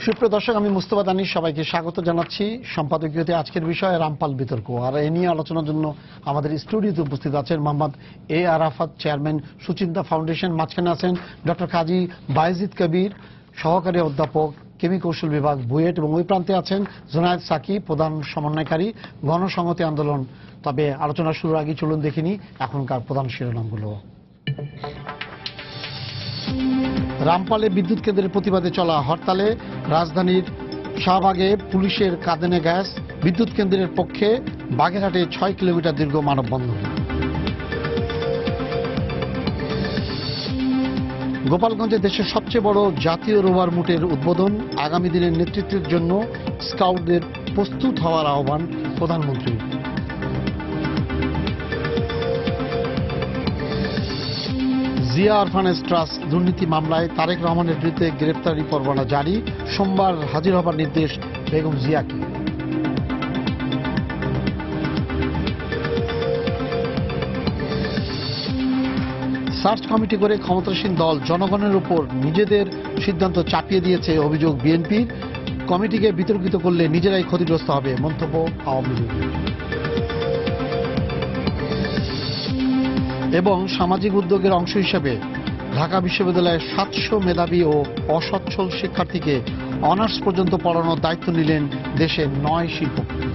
সুপ্রিয় দর্শক, আমি মুস্তফা দানিশ, সবাইকে স্বাগত জানাচ্ছি সম্পাদকীয়তে। আজকের বিষয় রামপাল বিতর্ক, আর এ নিয়ে আলোচনার জন্য আমাদের স্টুডিওতে উপস্থিত আছেন মোহাম্মদ এ আরাফাত, চেয়ারম্যান সুচিন্তা ফাউন্ডেশন। মাঝখানে আছেন ডক্টর কাজী বায়েজিদ কবির, সহকারী অধ্যাপক কেমি কৌশল বিভাগ, বুয়েট, এবং ওই প্রান্তে আছেন জোনায়েদ সাকি, প্রধান সমন্বয়কারী গণসংহতি আন্দোলন। তবে আলোচনা শুরুর আগে চলুন দেখিনি এখনকার প্রধান শিরোনামগুলো। রামপালে বিদ্যুৎ কেন্দ্রের প্রতিবাদে চলা হরতালে রাজধানীর শাহবাগে পুলিশের কাঁদানে গ্যাস, বিদ্যুৎ কেন্দ্রের পক্ষে বাগেরহাটে 6 কিলোমিটার দীর্ঘ মানববন্ধন। গোপালগঞ্জে দেশের সবচেয়ে বড় জাতীয় রোভার মুটের উদ্বোধন, আগামী দিনের নেতৃত্বের জন্য স্কাউটদের প্রস্তুত হওয়ার আহ্বান প্রধানমন্ত্রীর। জিয়া অরফানেজ ট্রাস্ট দুর্নীতি মামলায় তারেক রহমানের বিরুদ্ধে গ্রেপ্তারি পরোয়ানা জারি, সোমবার হাজির হবার নির্দেশ বেগম জিয়াকে। সার্চ কমিটি করে ক্ষমতাসীন দল জনগণের উপর নিজেদের সিদ্ধান্ত চাপিয়ে দিয়েছে অভিযোগ বিএনপির। কমিটিকে বিতর্কিত করলে নিজেরাই ক্ষতিগ্রস্ত হবে, মন্তব্য আওয়ামী লীগের। এবং সামাজিক উদ্যোগের অংশ হিসেবে ঢাকা বিশ্ববিদ্যালয়ের 700 মেধাবী ও অসচ্ছল শিক্ষার্থীকে অনার্স পর্যন্ত পড়ানোর দায়িত্ব নিলেন দেশের 9 শিল্পপতি।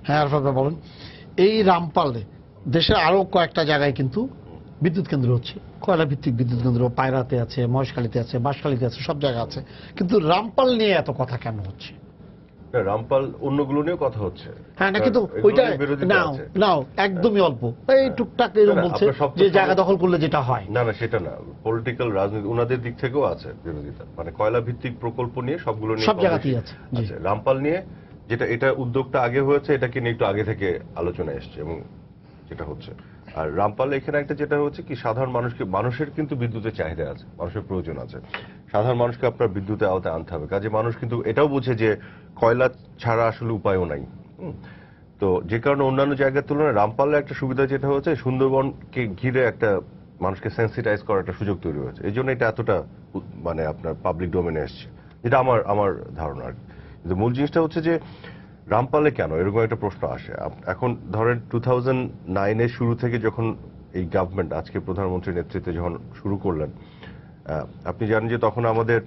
হ্যাঁ আরফাত ভাই বলেন, এই রামপালে দেশের আরো কয়েকটা জায়গায় কিন্তু বিদ্যুৎ কেন্দ্র হচ্ছে, কয়লা ভিত্তিক বিদ্যুৎ কেন্দ্র পায়রাতে আছে, মহেশখালীতে আছে, বাঁশখালীতে আছে, সব জায়গায় আছে, কিন্তু রামপাল নিয়ে এত কথা কেন হচ্ছে? রামপাল অন্যগুলো নিয়েও কথা হচ্ছে। হ্যাঁ না, কিন্তু ওইটা নাও একদমই অল্প, এই টুকটাক এরকম বলছে যে জায়গা দখল করলে যেটা হয়। না না, সেটা না, পলিটিক্যাল রাজনীতি ওনাদের দিক থেকেও আছে বিরোধিতা, মানে কয়লা ভিত্তিক প্রকল্প নিয়ে সবগুলো নিয়ে সব জায়গাতেই আছে। রামপাল নিয়ে যেটা এটা উদ্যোগটা আগে হয়েছে, এটাকে নিয়ে একটু আগে থেকে আলোচনা এসছে এবং যেটা হচ্ছে। আর রামপাল এখানে একটা যেটা হচ্ছে কি, সাধারণ মানুষের কিন্তু বিদ্যুতের চাহিদা আছে, মানুষের প্রয়োজন আছে, সাধারণ মানুষকে আপনার বিদ্যুতের আওতায় আনতে হবে। কাজে মানুষ কিন্তু এটাও বুঝে যে কয়লা ছাড়া আসলে উপায়ও নাই। তো যে কারণে অন্যান্য জায়গার তুলনায় রামপালে একটা সুবিধা যেটা হচ্ছে, সুন্দরবনকে ঘিরে একটা মানুষকে সেন্সিটাইজ করার একটা সুযোগ তৈরি হয়েছে, এই জন্য এটা এতটা মানে আপনার পাবলিক ডোমেনে এসছে, যেটা আমার ধারণা আর কি। কিন্তু মূল জিনিসটা হচ্ছে যে রামপালে কেন এরকম একটা প্রশ্ন আসে। এখন ধরেন 2009-এর শুরু থেকে যখন এই গভর্নমেন্ট আজকে প্রধানমন্ত্রীর নেতৃত্বে যখন শুরু করলেন, আপনি জানেন যে তখন আমাদের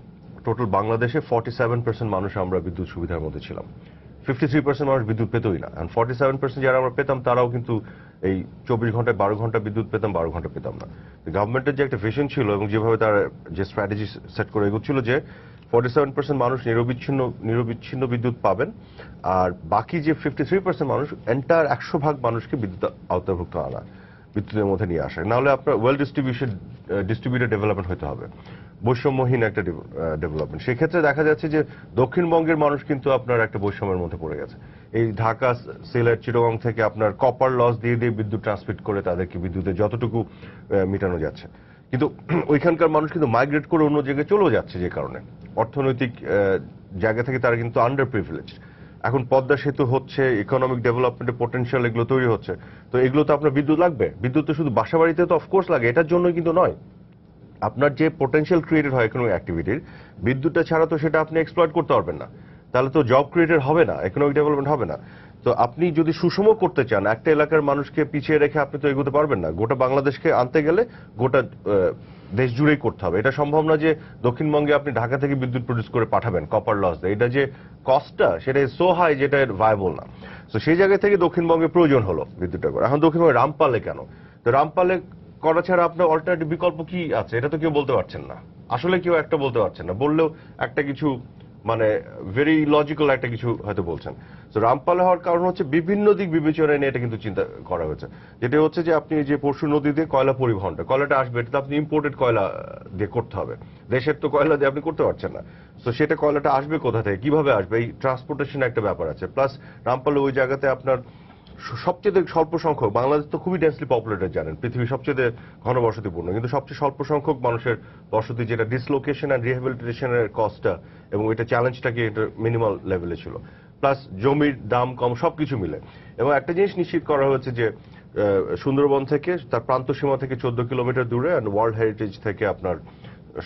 টোটাল বাংলাদেশে 47% মানুষ আমরা বিদ্যুৎ সুবিধার মধ্যে ছিলাম, 53% মানুষ বিদ্যুৎ পেতই না। 47% যারা আমরা পেতাম তারাও কিন্তু এই 24 ঘন্টায় 12 ঘন্টা বিদ্যুৎ পেতাম, 12 ঘন্টা পেতাম না। গভর্নমেন্টের যে একটা ভিশন ছিল এবং যেভাবে তারা যে স্ট্র্যাটেজি সেট করে এগোচ্ছিল যে 47% মানুষ নিরবিচ্ছিন্ন বিদ্যুৎ পাবেন, আর বাকি যে 53% মানুষ, এন্টার 100 ভাগ মানুষকে বিদ্যুৎ আওতাভুক্ত আনা, বিদ্যুতের মধ্যে নিয়ে আসা। নাহলে আপনার ওয়েল ডিস্ট্রিবিউটেড ডেভেলপমেন্ট হতে হবে, বৈষম্যহীন একটা ডেভেলপমেন্ট। সেক্ষেত্রে দেখা যাচ্ছে যে দক্ষিণবঙ্গের মানুষ কিন্তু আপনার একটা বৈষম্যের মধ্যে পড়ে গেছে। এই ঢাকা, সিলেট, চিটাগং থেকে আপনার কপার লস দিয়ে বিদ্যুৎ ট্রান্সমিট করে তাদেরকে বিদ্যুতের যতটুকু মেটানো যাচ্ছে, কিন্তু ওইখানকার মানুষ কিন্তু মাইগ্রেট করে অন্য জায়গায় চলেও যাচ্ছে, যে কারণে অর্থনৈতিক জায়গা থেকে তারা কিন্তু আন্ডার প্রিভিলেজ। এখন পদ্মা সেতু হচ্ছে, ইকোনমিক ডেভেলপমেন্টের পোটেনশিয়াল এগুলো তৈরি হচ্ছে, তো এগুলো তো আপনার বিদ্যুৎ লাগবে। বিদ্যুৎ তো শুধু বাসা বাড়িতে তো অফকোর্স লাগে, এটার জন্যই কিন্তু নয়। আপনার যে পোটেনশিয়াল ক্রিয়েটেড হয় ইকোনমিক অ্যাক্টিভিটির, বিদ্যুৎটা ছাড়া তো সেটা আপনি এক্সপ্লয়েট করতে পারবেন না, তাহলে তো জব ক্রিয়েটেড হবে না, ইকোনমিক ডেভেলপমেন্ট হবে না। তো আপনি যদি সুষম করতে চান, একটা এলাকার মানুষকে পিছিয়ে রেখে আপনি তো এগোতে পারবেন না। গোটা বাংলাদেশকে আনতে গেলে গোটা দেশ জুড়েই করতে হবে। এটা সম্ভব না যে দক্ষিণবঙ্গে আপনি ঢাকা থেকে বিদ্যুৎ প্রডিউস করে পাঠাবেন কপার লস দিয়ে, এটা যে কস্টটা সেটা সো হাই যেটা ভায়াবল না। তো সেই জায়গা থেকে দক্ষিণবঙ্গে প্রয়োজন হলো বিদ্যুৎটা করে। এখন দক্ষিণবঙ্গে রামপালে কেন? তো রামপালে করা ছাড়া আপনার অল্টারনেটিভ বিকল্প কি আছে, এটা তো কেউ বলতে পারছেন না, আসলে কেউ একটা বলতে পারছেন না। বললেও একটা কিছু মানে ভেরি লজিক্যাল একটা কিছু হয়তো বলছেন। তো রামপালে হওয়ার কারণ হচ্ছে বিভিন্ন দিক বিবেচনায় নিয়ে এটা কিন্তু চিন্তা করা হয়েছে, যেটা হচ্ছে যে আপনি যে পরশু নদীতে কয়লা পরিবহনটা, কয়লাটা আসবে এটা তো আপনি ইম্পোর্টেড কয়লা দিয়ে করতে হবে, দেশের তো কয়লা দিয়ে আপনি করতে পারছেন না। তো সেটা কয়লাটা আসবে কোথা থেকে, কিভাবে আসবে, এই ট্রান্সপোর্টেশন একটা ব্যাপার আছে। প্লাস রামপালে ওই জায়গাতে আপনার সবচেয়ে স্বল্প সংখ্যক, বাংলাদেশ তো খুবই ডেন্সলি পপুলেটেড জানেন, পৃথিবীর সবচেয়ে ঘনবসতিপূর্ণ, কিন্তু সবচেয়ে স্বল্প সংখ্যক মানুষের বসতি, যেটা ডিসলোকেশন অ্যান্ড রিহ্যাবিলিটেশনের কস্টটা এবং এটা চ্যালেঞ্জটাকে এটা মিনিমাল লেভেলে ছিল, প্লাস জমির দাম কম, সবকিছু মিলে। এবং একটা জিনিস নিশ্চিত করা হয়েছে যে সুন্দরবন থেকে তার প্রান্ত সীমা থেকে 14 কিলোমিটার দূরে, অ্যান্ড ওয়ার্ল্ড হেরিটেজ থেকে আপনার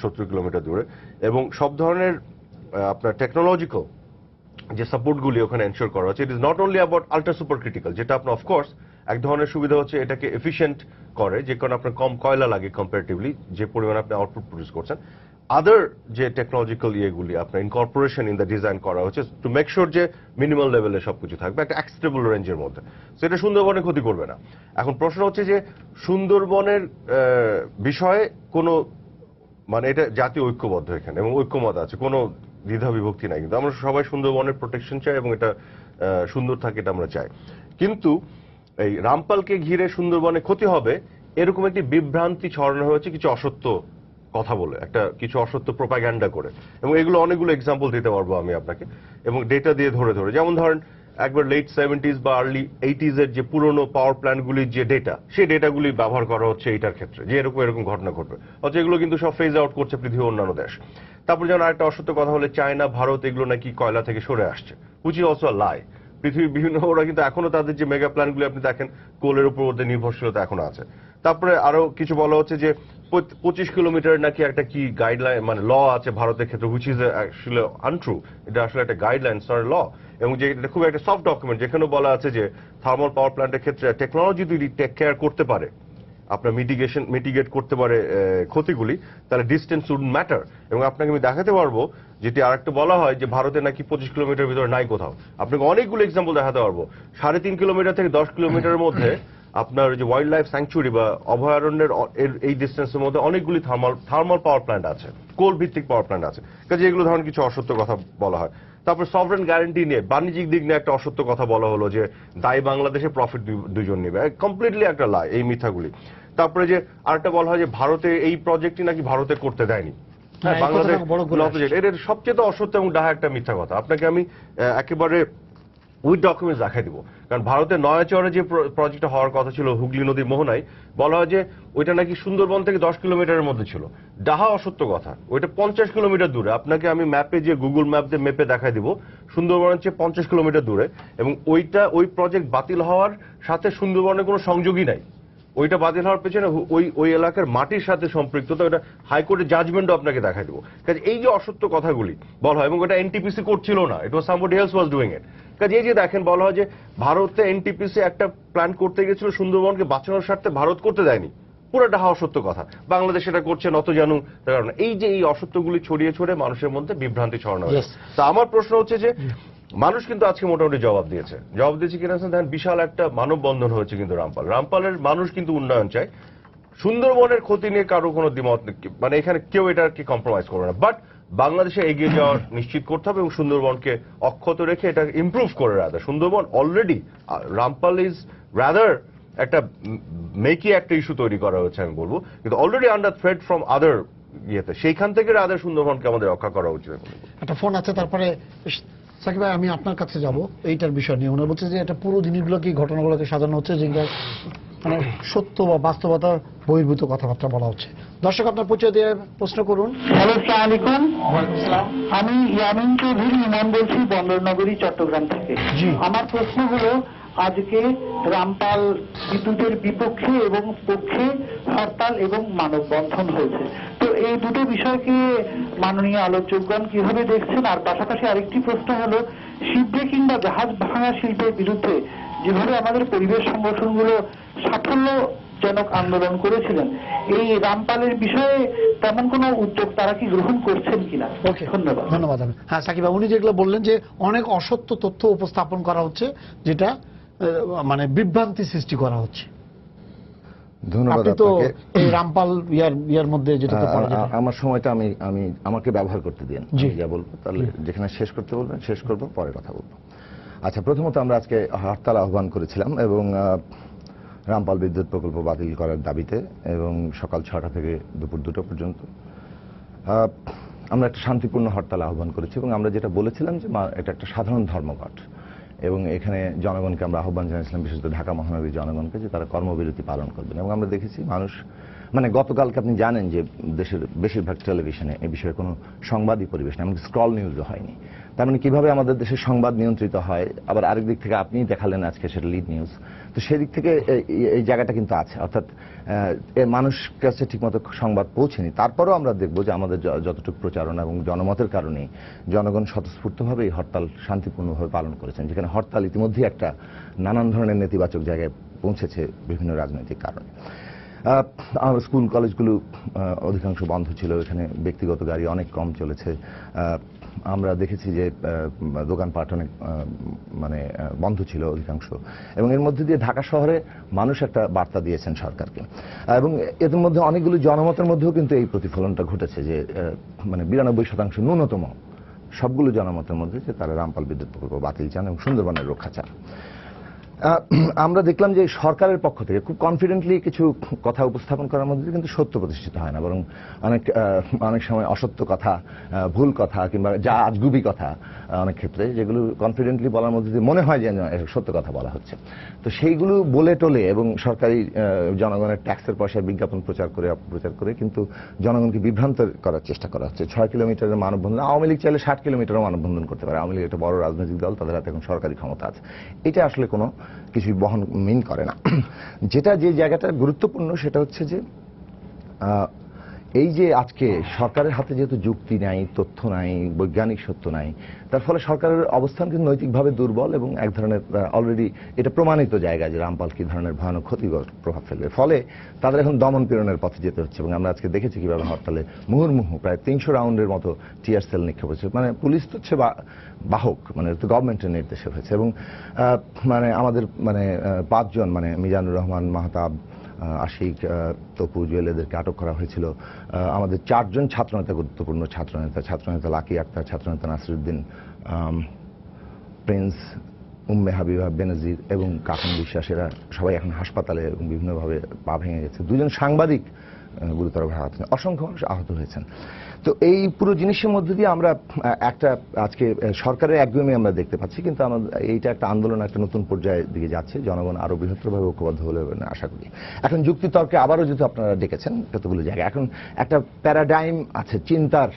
70 কিলোমিটার দূরে, এবং সব ধরনের আপনার টেকনোলজিক্যাল যে সাপোর্টগুলি ওখানে এনশিওর করা হচ্ছে। It is not only about ultra super critical, যেটা আপনার অফকোর্স এক ধরনের সুবিধা হচ্ছে, এটাকে এফিশিয়েন্ট করে, যে কারণে আপনার কম কয়লা লাগে কম্পারেটিভলি যে পরিমাণে আপনি আউটপুট প্রডিউস করছেন। আদার যে টেকনোলজিক্যাল ইয়েগুলি আপনার ইনকর্পোরেশন ইন দ্য ডিজাইন করা হচ্ছে টু মেক শিওর যে মিনিমাল লেভেলে সবকিছু থাকবে একটা অ্যাকসেপ্টেবল রেঞ্জের মধ্যে, সেটা সুন্দরবনের ক্ষতি করবে না। এখন প্রশ্ন হচ্ছে যে সুন্দরবনের বিষয়ে কোনো মানে এটা জাতীয় ঐক্যবদ্ধ এখানে এবং ঐক্যমত আছে, কোনো দ্বিধা বিভক্তি নাই, কিন্তু আমরা সবাই সুন্দরবনের প্রোটেকশন চাই এবং এটা সুন্দর থাকে এটা আমরা চাই। কিন্তু এই রামপালকে ঘিরে সুন্দরবনে ক্ষতি হবে এরকম একটি বিভ্রান্তি ছড়ানো হয়েছে কিছু অসত্য কথা বলে, কিছু অসত্য প্রোপাগ্যান্ডা করে, এবং এগুলো অনেকগুলো এক্সাম্পল দিতে পারবো আমি আপনাকে, এবং ডেটা দিয়ে ধরে ধরে। যেমন ধরেন একবার লেট 70s বা আর্লি 80s এর যে পুরনো পাওয়ার প্ল্যান্টগুলির যে ডেটা, সেই ডেটাগুলি ব্যবহার করা হচ্ছে এইটার ক্ষেত্রে, যে এরকম ঘটনা ঘটবে, অথচ এগুলো কিন্তু সব ফেজ আউট করছে পৃথিবীর অন্যান্য দেশ। তারপর যেমন আরেকটা অসত্য কথা হলে চায়না, ভারত এগুলো নাকি কয়লা থেকে সরে আসছে, হুইচ ইজ অলসো আ লাই। পৃথিবীর বিভিন্ন, ওরা কিন্তু এখনো তাদের যে মেগা প্ল্যান্টগুলি আপনি দেখেন কোলের উপর ওদের নির্ভরশীলতা এখনো আছে। তারপরে আরো কিছু বলা হচ্ছে যে 25 কিলোমিটার নাকি একটা কি গাইডলাইন মানে ল আছে ভারতের ক্ষেত্রে, হুইচ ইজ অ্যাকচুয়ালি আনট্রু। এটা আসলে একটা গাইডলাইন, নট ল, এবং যে এটা খুব একটা সফট ডকুমেন্ট, যেখানে বলা আছে যে থার্মাল পাওয়ার প্ল্যান্টের ক্ষেত্রে টেকনোলজি যদি টেক কেয়ার করতে পারে, আপনার মিটিগেট করতে পারে ক্ষতিগুলি, তাহলে ডিস্টেন্স উড ম্যাটার। এবং আপনাকে আমি দেখাতে পারবো, যেটি আরেকটা বলা হয় যে ভারতে নাকি 25 কিলোমিটার ভিতরে নাই কোথাও, আপনাকে অনেকগুলো এক্সাম্পল দেখাতে পারবো। 3.5 কিলোমিটার থেকে 10 কিলোমিটারের মধ্যে আপনার যে ওয়াইল্ড লাইফ স্যাংচুরি বা অভয়ারণ্যের এই ডিস্টেন্সের মধ্যে অনেকগুলি থার্মাল পাওয়ার প্ল্যান্ট আছে, কোল ভিত্তিক পাওয়ার প্ল্যান্ট আছে, কাজে এগুলো ধরনের কিছু অসত্য কথা বলা হয়। তারপর সভরেন গ্যারান্টি নিয়ে বাণিজ্যিক দিক নিয়ে একটা অসত্য কথা বলা হলো যে দায়ী বাংলাদেশে, প্রফিট দুজন নেবে, কমপ্লিটলি একটা লাই এই মিথ্যাগুলি। তারপরে যে আরেকটা বলা হয় যে ভারতে এই প্রজেক্টটি নাকি ভারতে করতে দেয়নি, বাংলাদেশ এর সবচেয়ে অসত্য এবং ডাহা একটা মিথ্যা কথা। আপনাকে আমি একেবারে উইথ ডকুমেন্টস দেখাই দিব, কারণ ভারতের নয়াচরে যে প্রজেক্টটা হওয়ার কথা ছিল হুগলি নদীর মোহনায়, বলা হয় যে ওইটা নাকি সুন্দরবন থেকে 10 কিলোমিটারের মধ্যে ছিল, ডাহা অসত্য কথা। ওইটা 50 কিলোমিটার দূরে, আপনাকে আমি ম্যাপে যে গুগল ম্যাপ দিয়ে মেপে দেখাই দিব, সুন্দরবনের চেয়ে 50 কিলোমিটার দূরে, এবং ওই প্রজেক্ট বাতিল হওয়ার সাথে সুন্দরবনের কোনো সংযোগই নাই। ওইটা বাতিল হওয়ার পেছনে ওই এলাকার মাটির সাথে সম্পৃক্ততা, ওটা হাইকোর্টের জাজমেন্টও আপনাকে দেখাই দেবো। কাজে এই যে অসত্য কথাগুলি বলা হয়, এবং ওটা এনটিপিসি করছিল না, it was somebody else was doing it. কাজে এই যে দেখেন বলা হয় যে ভারতে এনটিপিসি একটা প্ল্যান করতে গেছিল সুন্দরবনকে বাঁচানোর স্বার্থে, ভারত করতে দেয়নি, পুরোটা অসত্য কথা। বাংলাদেশ এটা করছে নত জানু, তার কারণে এই যে এই অসত্যগুলি ছড়িয়ে ছড়িয়ে মানুষের মধ্যে বিভ্রান্তি ছড়ানো হয়েছে। তো আমার প্রশ্ন হচ্ছে যে মানুষ কিন্তু আজকে মোটামুটি জবাব দিয়েছে কিনা দেখেন, বিশাল একটা মানববন্ধন হয়েছে কিন্তু রামপালের মানুষ কিন্তু উন্নয়ন চায়। সুন্দরবনের ক্ষতি নিয়ে কারো কোনো দ্বিমত নেই, মানে এখানে কেউ এটাকে কম্প্রোমাইজ করবে না, বাট বাংলাদেশে এগিয়ে যাওয়া নিশ্চিত করতে হবে এবং সুন্দরবনকে অক্ষত রেখে এটা ইমপ্রুভ করে রাখা। Sundarban already, Rampal is rather একটা মেকি একটা ইস্যু তৈরি করা হয়েছে আমি বলবো, কিন্তু already under threat from other ইয়েতে, সেইখান থেকে রাদার সুন্দরবনকে আমাদের রক্ষা করা উচিত। একটা ফোন আছে, তারপরে সাকিব ভাই আমি আপনার কাছে যাব এইটার বিষয় নিয়ে। ওনার বলছে যে এটা পুরো জিনিসগুলোকে, ঘটনাগুলোকে সাজানো হচ্ছে, যেগুলো মানে সত্য বা বাস্তবতা বহির্ভূত কথাবার্তা বলা হচ্ছে। দর্শক আপনার পরিচয় দিয়ে প্রশ্ন করুন। হ্যালো, আসসালামু আলাইকুম। আমি ইয়ামিন চৌধুরী ইমাম বলছি, বন্দরনগরী, চট্টগ্রাম থেকে। জি। আমার প্রশ্ন হলো, আজকে রামপাল বিদ্যুতের বিপক্ষে এবং পক্ষে হরতাল এবং মানববন্ধন হয়েছে, তো এই দুটো বিষয়কে মাননীয় আলোচকগণ কিভাবে দেখছেন? আর পাশাপাশি আরেকটি প্রশ্ন হলো, শিপব্রেকিং বা জাহাজ ভাঙা শিল্পের বিরুদ্ধে যেভাবে আমাদের পরিবেশ সংগঠনগুলো সাফল্যজনক আন্দোলন করেছিলেন, এই রামপালের বিষয়ে তেমন কোনো উদ্যোগ তারা কি গ্রহণ করছেন কিনা? ওকে, ধন্যবাদ। ধন্যবাদ। হ্যাঁ সাকিব ভাই, উনি যেগুলো বললেন যে অনেক অসত্য তথ্য উপস্থাপন করা হচ্ছে, যেটা মানে বিভ্রান্তি সৃষ্টি করা হচ্ছে। ধন্যবাদ আপনি তো আপনাকে। এই রামপাল ইয়ার মধ্যে যেটা তো পড়া যায়। আমার সময়টা আমি আমাকে ব্যবহার করতে দিন, জি। যা বলবো তাহলে যেখানে শেষ করতে বলবেন শেষ করব, পরে কথা বলবো। আচ্ছা, প্রথমত আমরা আজকে হরতাল আহ্বান করেছিলাম এবং রামপাল বিদ্যুৎ প্রকল্প বাতিল করার দাবিতে, এবং সকাল 6টা থেকে দুপুর 2টা পর্যন্ত আমরা একটা শান্তিপূর্ণ হরতাল আহ্বান করেছি। এবং আমরা যেটা বলেছিলাম যে এটা একটা সাধারণ ধর্মঘট, এবং এখানে জনগণকে আমরা আহ্বান জানিয়েছিলাম, বিশেষত ঢাকা মহানগরীর জনগণকে, যে তারা কর্মবিরতি পালন করবেন। এবং আমরা দেখেছি মানুষ, মানে গতকালকে আপনি জানেন যে দেশের বেশিরভাগ টেলিভিশনে এই বিষয়ে কোনো সংবাদই পরিবেশ নেই, এমনকি স্ক্রল নিউজও হয়নি। তার মানে কিভাবে আমাদের দেশের সংবাদ নিয়ন্ত্রিত হয়, আবার আরেক দিক থেকে আপনি দেখালেন আজকে সেটা লিড নিউজ, তো সেদিক থেকে এই জায়গাটা কিন্তু আছে, অর্থাৎ মানুষ কাছে ঠিকমতো সংবাদ পৌঁছেনি। তারপরেও আমরা দেখব যে আমাদের যতটুকু প্রচারণা এবং জনমতের কারণে জনগণ স্বতঃস্ফূর্তভাবে এই হরতাল শান্তিপূর্ণভাবে পালন করেছেন, যেখানে হরতাল ইতিমধ্যেই একটা নানান ধরনের নেতিবাচক জায়গায় পৌঁছেছে বিভিন্ন রাজনৈতিক কারণে। আমার স্কুল কলেজগুলো অধিকাংশ বন্ধ ছিল, এখানে ব্যক্তিগত গাড়ি অনেক কম চলেছে। আমরা দেখেছি যে দোকানপাট অনেক মানে বন্ধ ছিল অধিকাংশ, এবং এর মধ্যে দিয়ে ঢাকা শহরে মানুষ একটা বার্তা দিয়েছেন সরকারকে, এবং এদের মধ্যে অনেকগুলো জনমতের মধ্যেও কিন্তু এই প্রতিফলনটা ঘটেছে যে মানে 92% ন্যূনতম সবগুলো জনমতের মধ্যে যে তারা রামপাল বিদ্যুৎ প্রকল্প বাতিল চান এবং সুন্দরবনের রক্ষা চান। আমরা দেখলাম যে সরকারের পক্ষ থেকে খুব কনফিডেন্টলি কিছু কথা উপস্থাপন করার মধ্যে কিন্তু সত্য প্রতিষ্ঠিত হয় না, বরং অনেক সময় অসত্য কথা, ভুল কথা, কিংবা যা আজগুবি কথা অনেক ক্ষেত্রে, যেগুলো কনফিডেন্টলি বলার মধ্যে দিয়ে মনে হয় যে সত্য কথা বলা হচ্ছে। তো সেইগুলো বলে টোলে এবং সরকারি জনগণের ট্যাক্সের পয়সায় বিজ্ঞাপন প্রচার করে অপপ্রচার করে কিন্তু জনগণকে বিভ্রান্ত করার চেষ্টা করা হচ্ছে। 6 কিলোমিটারের মানববন্ধন, আওয়ামী লীগ চাইলে 60 কিলোমিটারও মানববন্ধন করতে পারে। আওয়ামী লীগ একটা বড় রাজনৈতিক দল, তাদের হাতে এখন সরকারি ক্ষমতা আছে। এটা আসলে কোনো কিছু বহন মিন করে না। যে জায়গাটা গুরুত্বপূর্ণ সেটা হচ্ছে যে এই যে আজকে সরকারের হাতে যেহেতু যুক্তি নাই, তথ্য নাই, বৈজ্ঞানিক সত্য নাই, তার ফলে সরকারের অবস্থান কিন্তু নৈতিকভাবে দুর্বল এবং এক ধরনের অলরেডি এটা প্রমাণিত জায়গা যে রামপাল কি ধরনের ভয়ানক ক্ষতিকর প্রভাব ফেলবে। ফলে তাদের এখন দমন পীড়নের পথে যেতে হচ্ছে, এবং আমরা আজকে দেখেছি কিভাবে হরতালে মুহুর্মুহু প্রায় 300 রাউন্ডের মতো টিয়ার সেল নিক্ষেপ হচ্ছে। মানে পুলিশ তো হচ্ছে বাহক, মানে গভর্নমেন্টের নির্দেশে হয়েছে। এবং মানে আমাদের মানে 5 জন, মানে মিজানুর রহমান, মাহতাব, আশিক, তপু, জুয়েল, এদেরকে আটক করা হয়েছিল। আমাদের 4 জন ছাত্রনেতা, গুরুত্বপূর্ণ ছাত্রনেতা লাকি আক্তার, ছাত্রনেতা নাসিরউদ্দিন, প্রিন্স, উম্মে হাবিবা, বেনজির এবং কাকুন বিশ্বাস, এরা সবাই এখন হাসপাতালে এবং বিভিন্নভাবে পা ভেঙে গেছে। 2 জন সাংবাদিক গুরুতরভাবে আহত, অসংখ্য মানুষ আহত হয়েছেন। তো এই পুরো জিনিসের মধ্যে দিয়ে আমরা একটা আজকে সরকারের একদমই আমরা দেখতে পাচ্ছি, কিন্তু এইটা একটা আন্দোলন একটা নতুন পর্যায়ের দিকে যাচ্ছে। জনগণ আরো বৃহত্তরভাবে ঐক্যবদ্ধ হলে আশা করি। এখন যুক্তিতর্কে আবারও যেহেতু আপনারা ডেকেছেন কতগুলো জায়গায়, এখন একটা প্যারাডাইম আছে, চিন্তার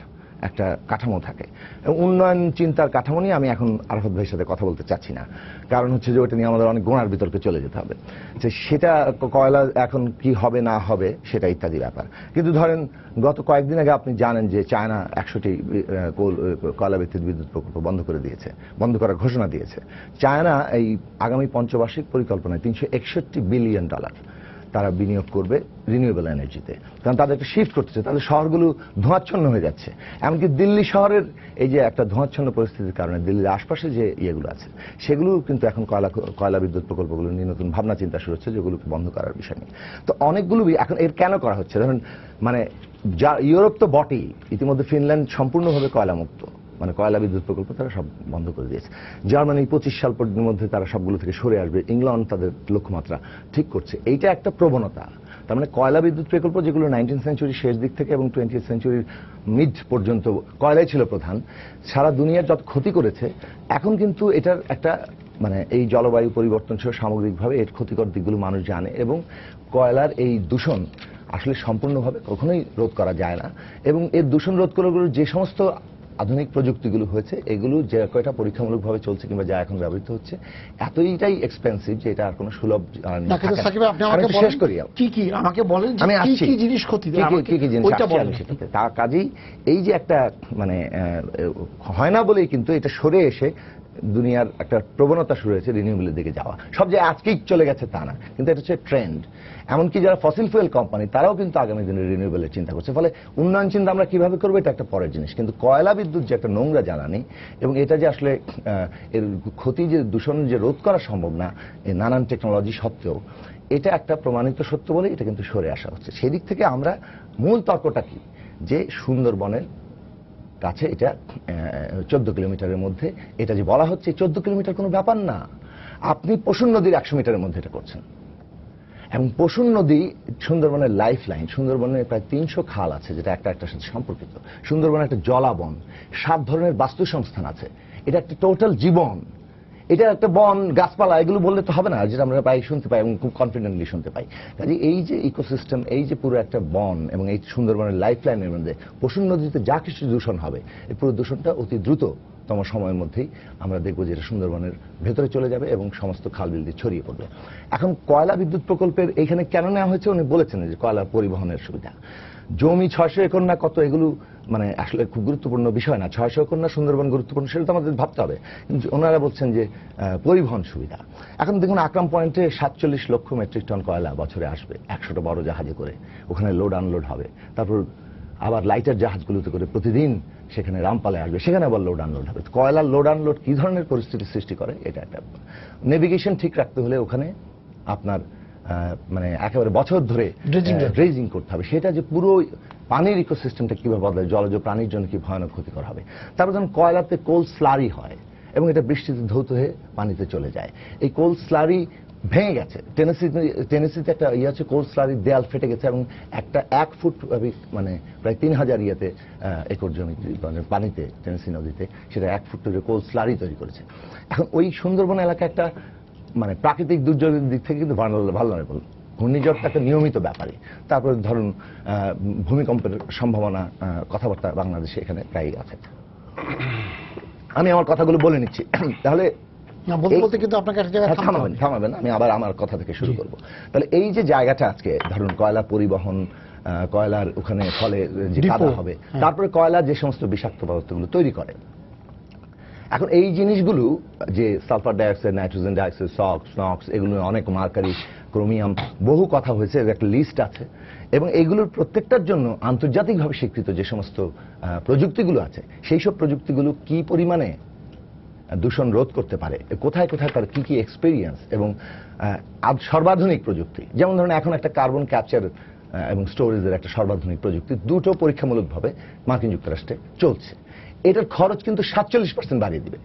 একটা কাঠামো থাকে, এবং উন্নয়ন চিন্তার কাঠামো নিয়ে আমি এখন আরাফাত ভাইয়ের সাথে কথা বলতে চাচ্ছি না। কারণ হচ্ছে যে ওটা নিয়ে আমাদের অনেক গোড়ার বিতর্কে চলে যেতে হবে, যে সেটা কয়লা এখন কি হবে না হবে সেটা ইত্যাদি ব্যাপার। কিন্তু ধরেন গত কয়েকদিন আগে আপনি জানেন যে চায়না 100টি কয়লা ভিত্তিক বিদ্যুৎ প্রকল্প বন্ধ করে দিয়েছে, বন্ধ করার ঘোষণা দিয়েছে। চায়না এই আগামী পঞ্চবার্ষিক পরিকল্পনায় $361 বিলিয়ন তারা বিনিয়োগ করবে রিনিউয়েবল এনার্জিতে, কারণ তাদের একটা শিফট করতেছে, তাদের শহরগুলো ধোঁয়াচ্ছন্ন হয়ে যাচ্ছে। এমনকি দিল্লি শহরের এই যে একটা ধোঁয়াচ্ছন্ন পরিস্থিতির কারণে দিল্লির আশপাশে যে ইয়েগুলো আছে সেগুলো কিন্তু এখন কয়লা বিদ্যুৎ প্রকল্পগুলো নিয়ে নতুন ভাবনা চিন্তা শুরু হচ্ছে, যেগুলোকে বন্ধ করার বিষয় নিয়ে। তো অনেকগুলো এখন এর কেন করা হচ্ছে, ধরুন মানে ইউরোপ তো বটেই, ইতিমধ্যে ফিনল্যান্ড সম্পূর্ণভাবে কয়লামুক্ত, মানে কয়লা বিদ্যুৎ প্রকল্প তারা সব বন্ধ করে দিয়েছে। জার্মানি 25 সাল পর্যন্ত মধ্যে তারা সবগুলো থেকে সরে আসবে। ইংল্যান্ড তাদের লক্ষ্যমাত্রা ঠিক করছে। এইটা একটা প্রবণতা। তার মানে কয়লা বিদ্যুৎ প্রকল্প যেগুলো 19th সেঞ্চুরির শেষ দিক থেকে এবং 20th সেঞ্চুরির মিড পর্যন্ত কয়লাই ছিল প্রধান, সারা দুনিয়ার যত ক্ষতি করেছে, এখন কিন্তু এটার একটা মানে এই জলবায়ু পরিবর্তন সহ সামগ্রিকভাবে এর ক্ষতিকর দিকগুলো মানুষ জানে, এবং কয়লার এই দূষণ আসলে সম্পূর্ণভাবে কখনোই রোধ করা যায় না। এবং এর দূষণ রোধ করাগুলো যে সমস্ত আধুনিক প্রযুক্তিগুলো হয়েছে, এগুলো যে কয়টা পরীক্ষামূলকভাবে চলছে কিংবা যা এখন ব্যবহৃত হচ্ছে, এতটাই এক্সপেন্সিভ যে এটা আর কোনো সুলভ শেষ করি। কি আমাকে বলেন, আমি কি জিনিস ক্ষতি কি জিনিস সেটাতে তার কাজেই এই যে একটা মানে হয় না বলেই কিন্তু এটা সরে এসে দুনিয়ার একটা প্রবণতা শুরু হয়েছে রিনিউয়েবলের দিকে যাওয়া। সব যে আজকেই চলে গেছে তা না, কিন্তু এটা হচ্ছে ট্রেন্ড। এমনকি যারা ফসিল ফুয়েল কোম্পানি তারাও কিন্তু আগামী দিনে রিনিউয়েবলের চিন্তা করছে। ফলে উন্নয়ন চিন্তা আমরা কিভাবে করবো এটা একটা পরের জিনিস, কিন্তু কয়লা বিদ্যুৎ যে একটা নোংরা জ্বালানি, এবং এটা যে আসলে এর ক্ষতি যে দূষণ যে রোধ করা সম্ভব না এই নানান টেকনোলজি সত্ত্বেও, এটা একটা প্রমাণিত সত্য বলে এটা কিন্তু সরে আসা হচ্ছে। সেদিক থেকে আমরা মূল তর্কটা কি, যে সুন্দরবনের কাছে এটা 14 কিলোমিটারের মধ্যে এটা যে বলা হচ্ছে 14 কিলোমিটার কোনো ব্যাপার না। আপনি পশুর নদীর 100 মিটারের মধ্যে এটা করছেন, এবং পশুর নদী সুন্দরবনের লাইফ লাইন। সুন্দরবনের প্রায় 300 খাল আছে যেটা একটার সাথে সম্পর্কিত। সুন্দরবনের একটা জলাবন, 7 ধরনের বাস্তু সংস্থান আছে, এটা একটা টোটাল জীবন। এটা একটা বন, গাছপালা, এগুলো বললে তো হবে না, যেটা আমরা প্রায় শুনতে পাই এবং খুব কনফিডেন্টলি শুনতে পাই। কাজে এই যে ইকোসিস্টেম, এই যে পুরো একটা বন এবং এই সুন্দরবনের লাইফ লাইনের মধ্যে পশুর নদীতে যা কিছু দূষণ হবে, এই পুরো দূষণটা অতি দ্রুত তম সময়ের মধ্যেই আমরা দেখবো যে এটা সুন্দরবনের ভেতরে চলে যাবে এবং সমস্ত খাল বিল দিয়ে ছড়িয়ে পড়বে। এখন কয়লা বিদ্যুৎ প্রকল্পের এইখানে কেন নেওয়া হয়েছে উনি বলেছেন যে কয়লা পরিবহনের সুবিধা। জমি 600 একর না কত, এগুলো মানে আসলে খুব গুরুত্বপূর্ণ বিষয় না। 600 একর না সুন্দরবন গুরুত্বপূর্ণ, সেটা তো আমাদের ভাবতে হবে। কিন্তু ওনারা বলছেন যে পরিবহন সুবিধা। এখন দেখুন আকরাম পয়েন্টে 47 লক্ষ মেট্রিক টন কয়লা বছরে আসবে 100টা বড় জাহাজে করে, ওখানে লোড আনলোড হবে। তারপর আবার লাইটার জাহাজগুলোতে করে প্রতিদিন সেখানে রামপালে আসবে, সেখানে আবার লোড আনলোড হবে। কয়লার লোড আনলোড কি ধরনের পরিস্থিতি সৃষ্টি করে, এটা একটা নেভিগেশন ঠিক রাখতে হলে ওখানে আপনার মানে একেবারে বছর ধরে ড্রেজিং করতে হবে। সেটা যে পুরো পানির ইকোসিস্টেমটা কিভাবে বদলায়, জলজ প্রাণীর জন্য কি ভয়ানক ক্ষতিকর হবে। তারপর যখন কয়লাতে কোল স্লারি হয় এবং এটা বৃষ্টিতে ধৌত হয়ে পানিতে চলে যায়, এই কোল স্লারি ভেঙে গেছে। টেনেসিতে একটা ইয়ে আছে, কোল স্লারির দেয়াল ফেটে গেছে এবং একটা 1 ফুট মানে প্রায় 3000 একর জমি মানে পানিতে টেনেসি নদীতে সেটা 1 ফুট ধরে কোল স্লারি তৈরি করেছে। এখন ওই সুন্দরবন এলাকা একটা মানে প্রাকৃতিক দুর্যোগের দিক থেকে কিন্তু ভালনারেবল। ঘূর্ণিঝড়টা একটা নিয়মিত ব্যাপারে। তারপরে ধরুন ভূমিকম্পের সম্ভাবনা কথাবার্তা বাংলাদেশে এখানে প্রায়ই আছে। আমি আমার কথাগুলো বলে নিচ্ছি, তাহলে বলতে কিন্তু আপনাকে একটা জায়গায় থামাবেন, আমি আবার আমার কথা থেকে শুরু করব। তাহলে এই যে জায়গাটা আজকে ধরুন কয়লা পরিবহন, কয়লার ওখানে ফলে যে কাদা হবে, তারপরে কয়লা যে সমস্ত বিষাক্ত পদার্থগুলো তৈরি করে, এখন এই জিনিসগুলো যে sulphur dioxide, nitrogen dioxide, NOx, এগুলো অনেক মার্কারি, ক্রোমিয়াম, বহু কথা হয়েছে, একটা লিস্ট আছে। এবং এইগুলোর প্রত্যেকটার জন্য আন্তর্জাতিকভাবে স্বীকৃত যে সমস্ত প্রযুক্তিগুলো আছে, সেই সব প্রযুক্তিগুলো কি পরিমাণে দূষণ রোধ করতে পারে, কোথায় কোথায় তার কি কি এক্সপেরিয়েন্স এবং সর্বাধুনিক প্রযুক্তি। যেমন ধরুন এখন একটা কার্বন ক্যাপচার এবং স্টোরেজের একটা সর্বাধুনিক প্রযুক্তি দুটো পরীক্ষামূলকভাবে মার্কিন যুক্তরাষ্ট্রে চলছে। এটার খরচ কিন্তু 47% বাড়িয়ে দিবে।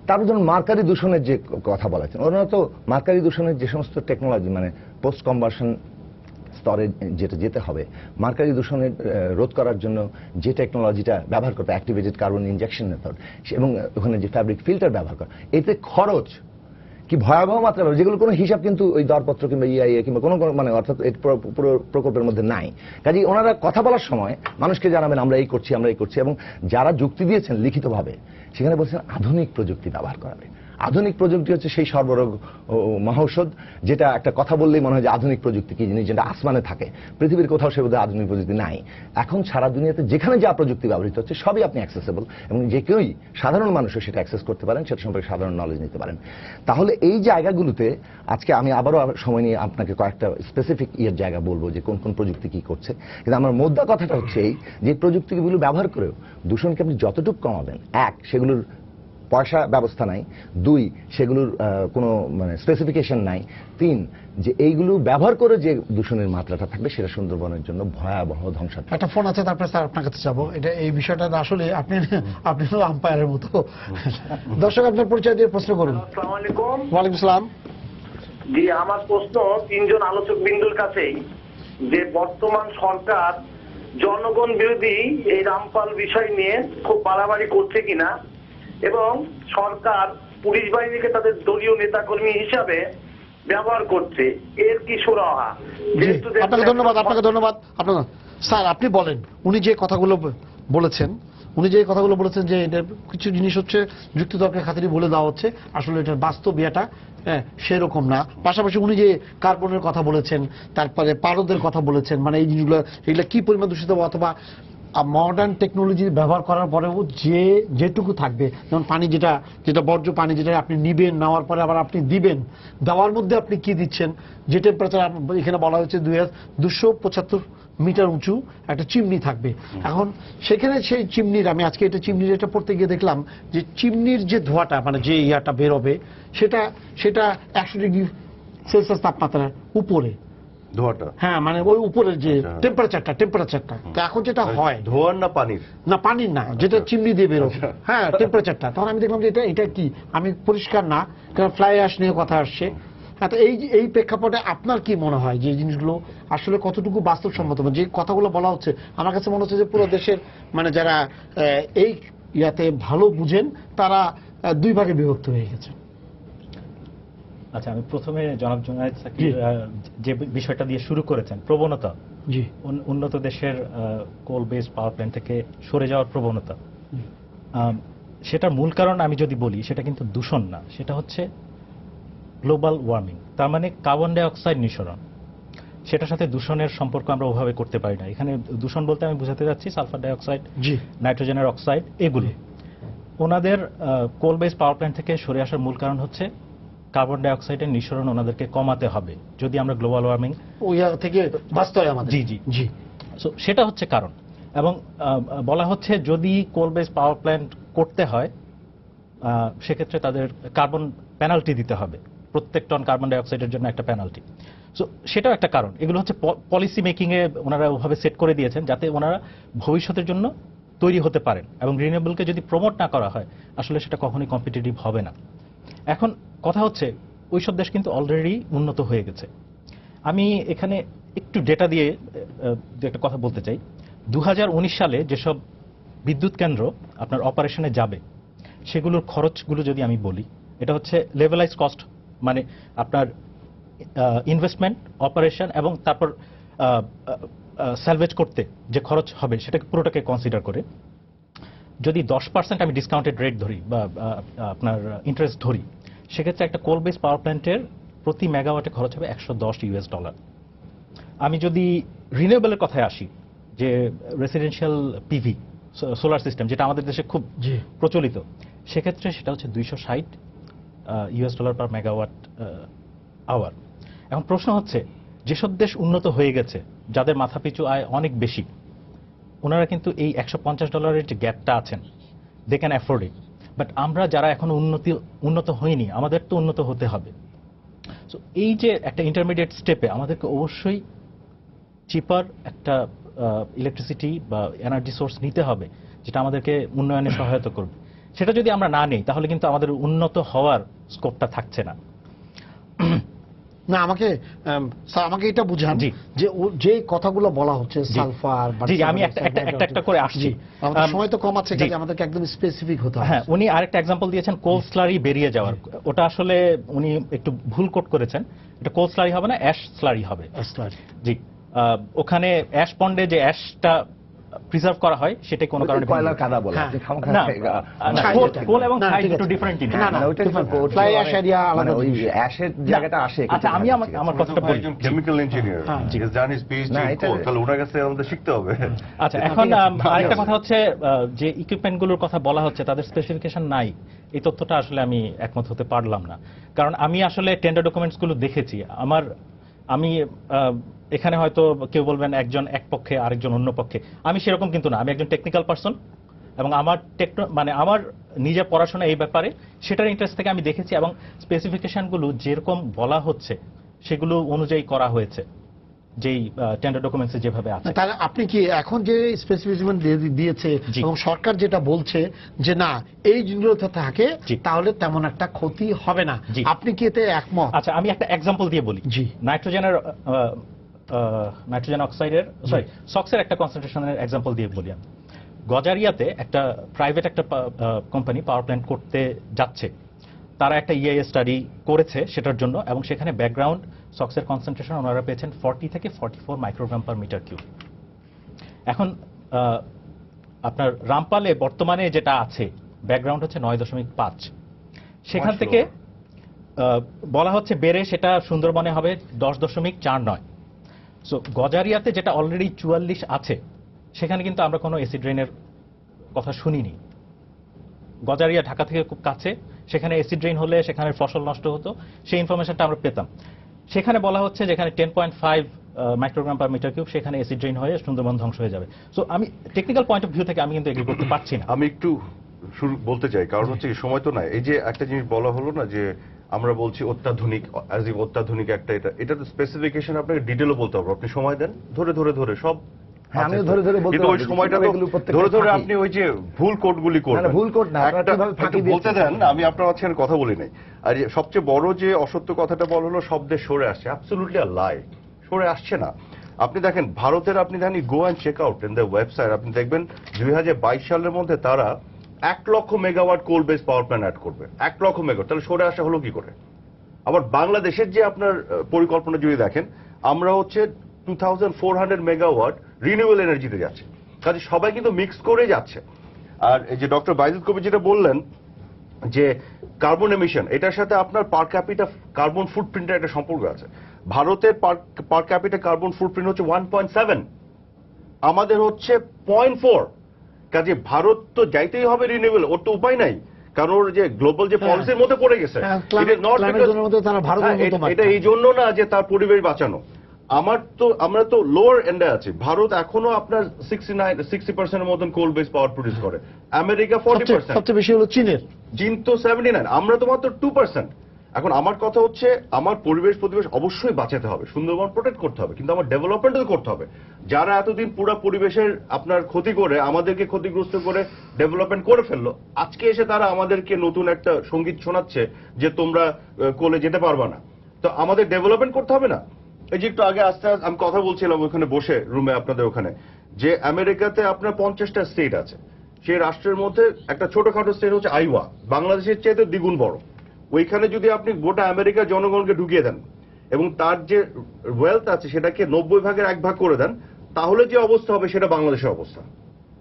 তারপর ধরুন মার্কারি দূষণের যে কথা বলেছেন, ওনারা তো মার্কারি দূষণের যে সমস্ত টেকনোলজি মানে পোস্ট কনভার্সন স্তরে যেটা যেতে হবে, মার্কারি দূষণের রোধ করার জন্য যে টেকনোলজিটা ব্যবহার করতে, অ্যাক্টিভেটেড কার্বন ইনজেকশন মেথড এবং ওখানে যে ফ্যাব্রিক ফিল্টার ব্যবহার করা, এতে খরচ কি ভয়াবহ মাত্রা, যেগুলো কোনো হিসাব কিন্তু ওই দরপত্র কিংবা ইআইএ কিংবা কোনো মানে অর্থাৎ পুরো প্রকল্পের মধ্যে নাই। কাজেই ওনারা কথা বলার সময় মানুষকে জানাবেন আমরা এই করছি এবং যারা যুক্তি দিয়েছেন লিখিতভাবে সেখানে বলছেন আধুনিক প্রযুক্তি ব্যবহার করাবে। আধুনিক প্রযুক্তি হচ্ছে সেই সর্বরোগ মহৌষধ, যেটা একটা কথা বললেই মনে হয় যে আধুনিক প্রযুক্তি কি জিনিস, যেটা আসমানে থাকে, পৃথিবীর কোথাও সে বোধহয় আধুনিক প্রযুক্তি নাই। এখন সারা দুনিয়াতে যেখানে যা প্রযুক্তি ব্যবহৃত হচ্ছে সবই আপনি অ্যাক্সেসেবল এবং যে কেউই সাধারণ মানুষও সেটা অ্যাক্সেস করতে পারেন, সেটা সম্পর্কে সাধারণ নলেজ নিতে পারেন। তাহলে এই জায়গাগুলোতে আজকে আমি আবারও সময় নিয়ে আপনাকে কয়েকটা স্পেসিফিক জায়গা বলবো যে কোন কোন প্রযুক্তি কি করছে। কিন্তু আমার মোদ্দা কথাটা হচ্ছে এই যে প্রযুক্তিগুলো ব্যবহার করেও দূষণকে আপনি যতটুকু কমাবেন, এক সেগুলোর পয়সা ব্যবস্থা নাই, দুই সেগুলোর কোনো মানে স্পেসিফিকেশন নাই, তিন যে এইগুলো ব্যবহার করে যে দূষণের মাত্রাটা থাকবে সেটা সুন্দরবনের জন্য ভয়াবহ ধ্বংসাত্মক। একটা ফোন আছে, তারপরে স্যার আপনার কাছে যাবো। এটা এই বিষয়টা আসলে আপনি হলো আম্পায়ারের মতো। দর্শক আপনার পরিচয় দিয়ে প্রশ্ন করুন। আসসালামু আলাইকুম। ওয়ালাইকুম আসসালাম। জি, আমার প্রশ্ন তিনজন আলোচক বিন্দুর কাছেই, যে বর্তমান সরকার জনগণ বিরোধী এই রামপাল বিষয় নিয়ে খুব বাড়াবাড়ি করছে কিনা, এবং সরকার পুলিশ বাহিনীকে তাদের দলীয় নেতাকর্মী হিসাবে ব্যবহার করছে, এর কি সুরাহা? আপনাকে ধন্যবাদ। আপনার স্যার আপনি বলেন, উনি যে কথাগুলো বলেছেন যে এটা কিছু জিনিস হচ্ছে যুক্তিতর্কের খাতিরে বলে দেওয়া হচ্ছে, আসলে এটার বাস্তব ইয়েটা সেরকম না। পাশাপাশি উনি যে কার্বনের কথা বলেছেন, তারপরে পারদের কথা বলেছেন, মানে এই জিনিসগুলো এগুলো কি পরিমাণ দূষিত হবে, অথবা মডার্ন টেকনোলজি ব্যবহার করার পরেও যেটুকু থাকবে, যেমন পানি যেটা বর্জ্য পানি যেটা আপনি নিবেন, নেওয়ার পরে আবার আপনি দিবেন, দেওয়ার মধ্যে আপনি কি দিচ্ছেন, যে টেম্পারেচার এখানে বলা হয়েছে 275 মিটার উঁচু একটা চিমনি থাকবে। এখন সেখানে সেই চিমনির, আমি আজকে এটা চিমনির এটা পড়তে গিয়ে দেখলাম যে চিমনির যে ধোঁয়াটা মানে যে ইয়াটা বেরোবে সেটা 100 ডিগ্রি সেলসিয়াস তাপমাত্রার উপরে ধোঁয়াটা, হ্যাঁ মানে ওই উপরের যে টেম্পারেচারটা। তো এখন যেটা হয় ধোঁয়ার না পানির না, যেটা চিমনি দিয়ে বেরোবে, হ্যাঁ টেম্পারেচারটা, তখন আমি দেখলাম যে এটা কি, আমি পরিষ্কার না, কারণ ফ্লাই অ্যাশ নিয়ে কথা আসছে। হ্যাঁ, তো এই প্রেক্ষাপটে আপনার কি মনে হয় যে এই জিনিসগুলো আসলে কতটুকু বাস্তবসম্মত? যে কথাগুলো বলা হচ্ছে আমার কাছে মনে হচ্ছে যে পুরো দেশের মানে যারা এই ইয়াতে ভালো বুঝেন তারা দুই ভাগে বিভক্ত হয়ে গেছে। আচ্ছা, আমি প্রথমে জনাব জুনায়েদ সাকিব যে বিষয়টা দিয়ে শুরু করেছেন, প্রবণতা, জি, উন্নত দেশের কোল বেসড পাওয়ার প্ল্যান্ট থেকে সরে যাওয়ার প্রবণতা, সেটার মূল কারণ আমি যদি বলি, সেটা কিন্তু দূষণ না, সেটা হচ্ছে গ্লোবাল ওয়ার্মিং। তার মানে কার্বন ডাই অক্সাইড নিঃসরণ, সেটার সাথে দূষণের সম্পর্ক আমরা ওভাবে করতে পারি না। এখানে দূষণ বলতে আমি বোঝাতে যাচ্ছি সালফার ডাই অক্সাইড, জি, নাইট্রোজেনের অক্সাইড, এগুলো। ওনাদের কোল বেস পাওয়ার প্ল্যান্ট থেকে সরে আসার মূল কারণ হচ্ছে কার্বন ডাই অক্সাইডের নিঃসরণ ওনাদেরকে কমাতে হবে যদি আমরা গ্লোবাল ওয়ার্মিং ওই থেকে বাঁচতে হয় আমাদের। জি জি জি, সো সেটা হচ্ছে কারণ। এবং বলা হচ্ছে যদি কোল বেস পাওয়ার প্ল্যান্ট করতে হয় সেক্ষেত্রে তাদের কার্বন পেনাল্টি দিতে হবে, প্রত্যেক টন কার্বন ডাই অক্সাইডের জন্য একটা পেনাল্টি। সো সেটাও একটা কারণ। এগুলো হচ্ছে পলিসি মেকিং এ ওনারা ওভাবে সেট করে দিয়েছেন যাতে ওনারা ভবিষ্যতের জন্য তৈরি হতে পারেন, এবং রিনিউয়েবলকে যদি প্রমোট না করা হয় আসলে সেটা কখনোই কম্পিটিটিভ হবে না। এখন কথা হচ্ছে ওইসব দেশ কিন্তু অলরেডি উন্নত হয়ে গেছে। আমি এখানে একটু ডেটা দিয়ে একটা কথা বলতে চাই। 2019 সালে যেসব বিদ্যুৎ কেন্দ্র আপনার অপারেশনে যাবে সেগুলোর খরচগুলো যদি আমি বলি, এটা হচ্ছে লেভেলাইজ কস্ট, মানে আপনার ইনভেস্টমেন্ট, অপারেশন এবং তারপর স্যালভেজ করতে যে খরচ হবে সেটাকে পুরোটাকে কনসিডার করে যদি 10% আমি ডিসকাউন্টেড রেট ধরি বা আপনার ইন্টারেস্ট ধরি, সেক্ষেত্রে একটা কোল বেস পাওয়ার প্ল্যান্টের প্রতি মেগাওয়াটে খরচ হবে $110। আমি যদি রিনিউয়েবলের কথায় আসি, যে রেসিডেন্সিয়াল পিভি সোলার সিস্টেম যেটা আমাদের দেশে খুব জি, প্রচলিত, সেক্ষেত্রে সেটা হচ্ছে $260 পার মেগাওয়াট আওয়ার। এখন প্রশ্ন হচ্ছে যেসব দেশ উন্নত হয়ে গেছে, যাদের মাথাপিছু আয় অনেক বেশি, ওনারা কিন্তু এই $150 যে গ্যাপটা আছেন they can afford it. But আমরা যারা এখন উন্নত হইনি, আমাদের তো উন্নত হতে হবে। সো এই যে একটা ইন্টারমিডিয়েট স্টেপে আমাদেরকে অবশ্যই চিপার একটা ইলেকট্রিসিটি বা এনার্জি সোর্স নিতে হবে যেটা আমাদেরকে উন্নয়নে সহায়তা করবে। সেটা যদি আমরা না নিই তাহলে কিন্তু আমাদের উন্নত হওয়ার স্কোপটা থাকছে না। না আমাকে স্যার আমাকে এটা বুঝান জি। যে যে কথাগুলো বলা হচ্ছে সালফার, জি, আমি একটা করে আসছি। আমাদের সময় তো কম আছে, জি। কাজে আমাদেরকে একদম স্পেসিফিক হতে হবে। হ্যাঁ, উনি আরেকটা এক্সাম্পল দিয়েছেন কোল স্লারি বেরিয়ে যাওয়ার। ওটা আসলে উনি একটু ভুল কোট করেছেন, এটা কোল স্লারি হবে না, অ্যাশ স্লারি হবে। জি, ওখানে অ্যাশ পন্ডে যে অ্যাশটা প্রিজার্ভ করা হয় সেটা কোনো কারণে কয়লার কাদা বলে হ্যাঁ। যে খামখা না, ছাই কোল- যেটা। কোল এবং না, ছাই ঠিক দুটো আছে। ডিফারেন্ট জিনিস। না, না, ওইটা different। different. Fly ash area আলাদা মানে ওই জিনিস। অ্যাশের জায়গাটা আসে আচ্ছা, আমি আমার কথাটা বলি। একজন কেমিক্যাল ইঞ্জিনিয়ার, হ্যাঁ, জি। হি জানিস পিএইচডি না, ইন এটা- কোল, তাহলে ওনার কাছে আমাদের শিখতে হবে। আচ্ছা, এখন আরেকটা কথা হচ্ছে যে ইকুইপমেন্টগুলোর কথা বলা হচ্ছে তাদের স্পেসিফিকেশন নাই, এই তথ্যটা আসলে আমি একমত হতে পারলাম না। কারণ আমি আসলে টেন্ডার ডকুমেন্টসগুলো দেখেছি। আমি এখানে হয়তো কেউ বলবেন একজন এক পক্ষে আরেকজন অন্য পক্ষে, আমি সেরকম কিন্তু না। আমি একজন টেকনিক্যাল পারসন এবং আমার মানে আমার নিজের পড়াশোনা এই ব্যাপারে, সেটার ইন্টারেস্ট থেকে আমি দেখেছি এবং স্পেসিফিকেশনগুলো যেরকম বলা হচ্ছে সেগুলো অনুযায়ী করা হয়েছে যেই টেন্ডার ডকুমেন্টসে যেভাবে আছে। তাহলে আপনি কি এখন যে স্পেসিফিকেশন দিয়েছে জি। এবং সরকার যেটা বলছে যে না এই জিনিসগুলো থাকে জি। তাহলে তেমন একটা ক্ষতি হবে না, জি। আপনি কি এতে একমত? আচ্ছা, আমি একটা এক্সাম্পল দিয়ে বলি। জি। নাইট্রোজেন অক্সাইডের সক্সের একটা কনসেন্ট্রেশনের এক্সাম্পল দিয়ে বলি। আমি গজারিয়াতে একটা প্রাইভেট একটা কোম্পানি পাওয়ার প্ল্যান্ট করতে যাচ্ছে। তারা একটা ইআইএস স্টাডি করেছে সেটার জন্য, এবং সেখানে ব্যাকগ্রাউন্ড সক্সের কনসেন্ট্রেশন ওনারা পেয়েছেন 40 থেকে 44 মাইক্রোগ্রাম পার মিটার কিউব। এখন আপনার রামপালে বর্তমানে যেটা আছে ব্যাকগ্রাউন্ড হচ্ছে 9.5, সেখান Much থেকে lower. বলা হচ্ছে বেড়ে সেটা সুন্দরবনে হবে 10.49। সো গজারিয়াতে যেটা অলরেডি 44 আছে সেখানে কিন্তু আমরা কোনো এসিড রেইনের কথা শুনিনি। গজারিয়া ঢাকা থেকে খুব কাছে, সেখানে এসিড রেইন হলে সেখানে ফসল নষ্ট হতো, সেই ইনফরমেশনটা আমরা পেতাম। সেখানে বলা হচ্ছে যেখানে 10.5 মাইক্রোগ্রাম পার মিটার কিউব, সেখানে এসিড রেইন হয়ে সুন্দরবন ধ্বংস হয়ে যাবে। সো আমি টেকনিক্যাল পয়েন্ট অফ ভিউ থেকে আমি কিন্তু এগ্রি করতে পারছি না। আমি একটু শুরু বলতে চাই, কারণ হচ্ছে কি, সময় তো নাই। এই যে একটা জিনিস বলা হলো না যে আমরা বলছি অত্যাধুনিক, অ্যাজ ইফ অত্যাধুনিক একটা, এটা তো স্পেসিফিকেশন আপনাকে ডিটেলও বলতে হবে। আপনি সময় দেন, ধরে সব হ্যাঁ, আমিও ধরে ধরে বলতে কিন্তু ওই পারবো যে সময়টা কিভাবে তো এগুলো প্রত্যেকটা ধরে ফাঁকি। আপনি ওই যে ভুল কোডগুলি না, করবেন। না, ভুল কোড না, আপনারা একটা- কিভাবে ফাঁকি একটু বলতে দিয়েছেন? দেন, আমি আপনার মাঝখানে কথা বলি নাই। আর সবচেয়ে বড় যে অসত্য কথাটা বলা হলো সব দেশ সরে আসছে, অ্যাবসলিউটলি আ লাই। সরে আসছে না। আপনি দেখেন ভারতের, আপনি দেখেন go and check out in the website, আপনি দেখবেন 2022 সালের মধ্যে তারা 1 লক্ষ megawatt coal base power plant add করবে। 1 লক্ষ মেগাওয়াট, তাহলে সরে আসা হলো কি করে? আবার বাংলাদেশের যে আপনার পরিকল্পনা যদি দেখেন, আমরা হচ্ছে 2400 মেগাওয়াট রিনিউয়েবল এনার্জিতে যাচ্ছে। কাজে সবাই কিন্তু মিক্স করে যাচ্ছে। আর এই যে ডক্টর বাইজুল কবির যেটা বললেন যে কার্বন এমিশন, এটার সাথে আপনার পার ক্যাপিটা কার্বন ফুটপ্রিন্টের একটা সম্পর্ক আছে। ভারতের পার ক্যাপিটা কার্বন ফুটপ্রিন্ট হচ্ছে 1.7, আমাদের হচ্ছে 0.4। কাজে ভারত তো যাইতেই হবে রিনিউয়েবল, ওর তো উপায় নাই, কারণ ওর যে গ্লোবাল যে পলিসির মধ্যে পড়ে গেছে। এটা এই জন্য না যে তার পরিবেশ বাঁচানো, আমরা তো লোয়ার এন্ডে আছি। ভারত এখনো আপনার 60% মতন কোল বেস পাওয়ার প্রডিউস করে, আমেরিকা 40%, সবচেয়ে বেশি হলো চীনের। চীন তো 79, আমরা তো মাত্র 2%। এখন আমার কথা হচ্ছে আমার পরিবেশ অবশ্যই বাঁচাতে হবে, সুন্দরবন প্রোটেক্ট করতে হবে, কিন্তু আমার ডেভেলপমেন্টও করতে হবে। যারা এতদিন পুরো পরিবেশের আপনার ক্ষতি করে আমাদেরকে ক্ষতিগ্রস্ত করে ডেভেলপমেন্ট করে ফেললো, আজকে এসে তারা আমাদেরকে নতুন একটা সঙ্গীত শোনাচ্ছে যে তোমরা কোলে যেতে পারবা না। তো আমাদের ডেভেলপমেন্ট করতে হবে না? এই যে একটু আগে আস্তে আস্তে আমি কথা বলছিলাম ওখানে বসে রুমে আপনাদের ওখানে, যে আমেরিকাতে আপনার 50টা স্টেট আছে, সেই রাষ্ট্রের মধ্যে একটা ছোটখাটো স্টেট হচ্ছে আইওয়া, বাংলাদেশের চাইতে দ্বিগুণ বড়। ওইখানে যদি আপনি গোটা আমেরিকার জনগণকে ঢুকিয়ে দেন এবং তার যে ওয়েলথ আছে সেটাকে 90 ভাগের 1 ভাগ করে দেন, তাহলে যে অবস্থা হবে সেটা বাংলাদেশের অবস্থা।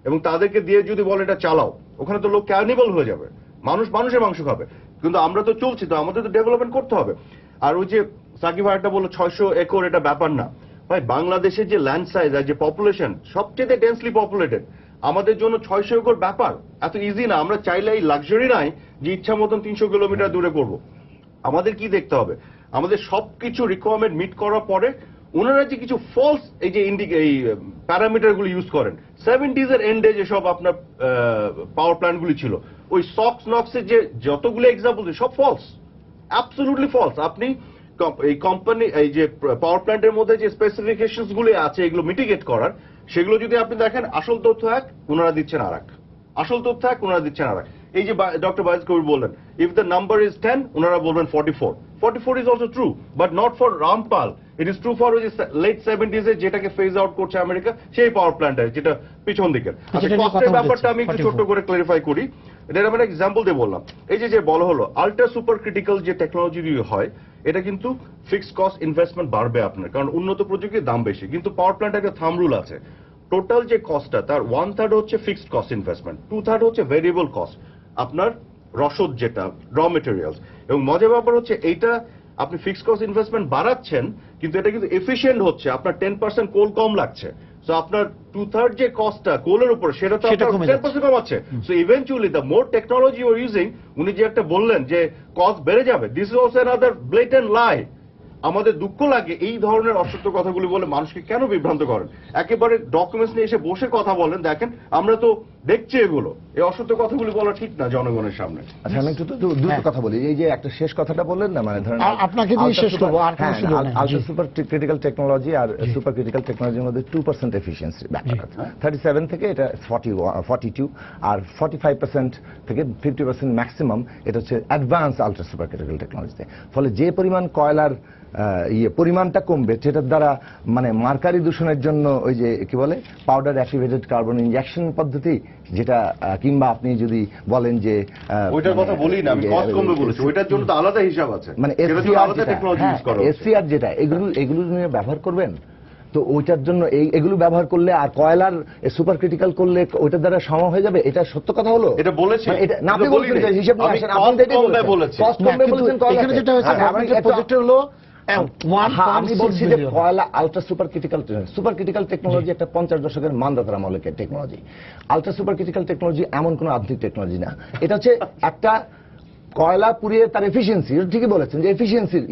এবং তাদেরকে দিয়ে যদি বলে এটা চালাও, ওখানে তো লোক ক্যানিবল হয়ে যাবে, মানুষের মাংস খাবে। কিন্তু আমরা তো চলছি, তো আমাদের তো ডেভেলপমেন্ট করতে হবে। আর ওই যে সাকিব ভাইটা বললো 600 একর, এটা ব্যাপার না ভাই। বাংলাদেশের যে ল্যান্ড সাইজ আর যে পপুলেশন সবচেয়ে ডেন্সলি পপুলেটেড, আমাদের জন্য 600 একর ব্যাপার এত ইজি না। আমরা চাইলে এই লাক্সারি নাই যে ইচ্ছা মতন 300 কিলোমিটার দূরে করব। আমাদের কি দেখতে হবে, আমাদের সবকিছু রিকোয়ারমেন্ট মিট করার পরে ওনারা যে কিছু ফলস এই যে এই প্যারামিটার গুলো ইউজ করেন, 70s এর এন্ডে যেসব আপনার পাওয়ার প্ল্যান্ট গুলি ছিল, ওই নক্সের যে যতগুলো এক্সাম্পল সব ফলস, অ্যাবসলিউটলি ফলস। আপনি এই কোম্পানি এই যে পাওয়ার প্ল্যান্টের মধ্যে যে স্পেসিফিকেশনস গুলো আছে এগুলো মিটিগেট করার, সেগুলো যদি আপনি দেখেন আসল তথ্য এক, ওনারা দিচ্ছেন আর এক, আসল তথ্য এক, ওনারা দিচ্ছেন আর এক। এই যে ডক্টর বাইজ কবির বললেন ইফ দ্য নাম্বার ইজ 10, ওনারা বলবেন 44 is also true, but not for Rampal. It is true for ওই যে লেট 70s এ যেটাকে ফেজ আউট করছে আমেরিকা, সেই পাওয়ার প্ল্যান্টের যেটা পিছন দিকের। কস্টের ব্যাপারটা আমি একটু ছোট্ট করে ক্লারিফাই করি, এটা আমরা এক্সাম্পল দিয়ে বললাম। এই যে বলা হলো আল্ট্রা সুপার ক্রিটিক্যাল যে টেকনোলজি হয়, এটা কিন্তু ফিক্সড কস্ট ইনভেস্টমেন্ট বাড়বে আপনার, কারণ উন্নত প্রযুক্তির দাম বেশি। কিন্তু পাওয়ার প্ল্যান্টের একটা থাম রুল আছে, টোটাল যে কস্টটা তার 1/3 হচ্ছে ফিক্সড কস্ট ইনভেস্টমেন্ট, 2/3 হচ্ছে ভেরিয়েবল কস্ট, আপনার রসদ যেটা র মেটেরিয়ালস। এবং মজার ব্যাপার হচ্ছে এইটা আপনি ফিক্সড কস্ট ইনভেস্টমেন্ট বাড়াচ্ছেন, কিন্তু এটা কিন্তু এফিশিয়েন্ট হচ্ছে, আপনার 10% কোল কম লাগছে। সো আপনার 2/3 যে কস্টটা কোলের উপর, সেটা তো আপনার 10% কমাচ্ছে। So eventually the more technology you are using, উনি যে একটা বললেন যে কস্ট বেড়ে যাবে, this is also another blatant lie. আমাদের দুঃখ লাগে এই ধরনের অসত্য কথাগুলি বলে মানুষকে কেন বিভ্রান্ত করেন। একেবারে ডকুমেন্টস নিয়ে এসে বসে কথা বলেন, দেখেন আমরা তো দেখছি এগুলো, এই অসত্য কথাগুলি বলা ঠিক না জনগণের সামনে। আচ্ছা আমি একটু দ্রুত কথা বলি, এই যে একটা শেষ কথাটা বললেন না, মানে ধরেন আপনাকে দিয়ে শেষ করবো, আর আলট্রা সুপার ক্রিটিক্যাল টেকনোলজি আর সুপার ক্রিটিক্যাল টেকনোলজির মধ্যে 2% এফিসিয়েন্সি ব্যাপার আছে। 37 থেকে এটা 42, আর 45% থেকে 50% ম্যাক্সিমাম এটা হচ্ছে অ্যাডভান্স আলট্রা সুপার ক্রিটিক্যাল টেকনোলজিতে। ফলে যে পরিমাণ কয়লার পরিমাণটা কমবে, সেটার দ্বারা মানে মার্কারি দূষণের জন্য ওই যে কি বলে পাউডার অ্যাক্টিভেটেড কার্বন ইনজেকশন পদ্ধতি, যেটা কিংবা আপনি যদি বলেন যে ওইটার কথা বলি না, আমি কস্ট কমবে বলেছি, ওইটার জন্য তো আলাদা হিসাব আছে, মানে এসসিআর যেটা এগুলো নিয়ে ব্যবহার করবেন। তো ওইটার জন্য এগুলো ব্যবহার করলে আর কয়লার সুপার ক্রিটিক্যাল করলে ওইটার দ্বারা সম হয়ে যাবে, এটা সত্য কথা হলো। এটা বলেছি না, আপনি বলছেন হিসাব নিয়ে আসেন, আপনি এটাই বলেছেন কস্ট কমবে বলেছেন। এখানে যেটা হয়েছে প্রজেক্ট হলো আমি বলছি যে কয়লা আলট্রা সুপার ক্রিটিক্যাল টেকনোলজি একটা 50 দশকের মানদাতার আমলের technology. Ultra super critical technology এমন কোন আধুনিক টেকনোলজি না, এটা হচ্ছে একটা কয়লা পুড়িয়ে তার এফিসিয়েন্সি, ঠিকই বলেছেন যে এফিসিয়েন্সির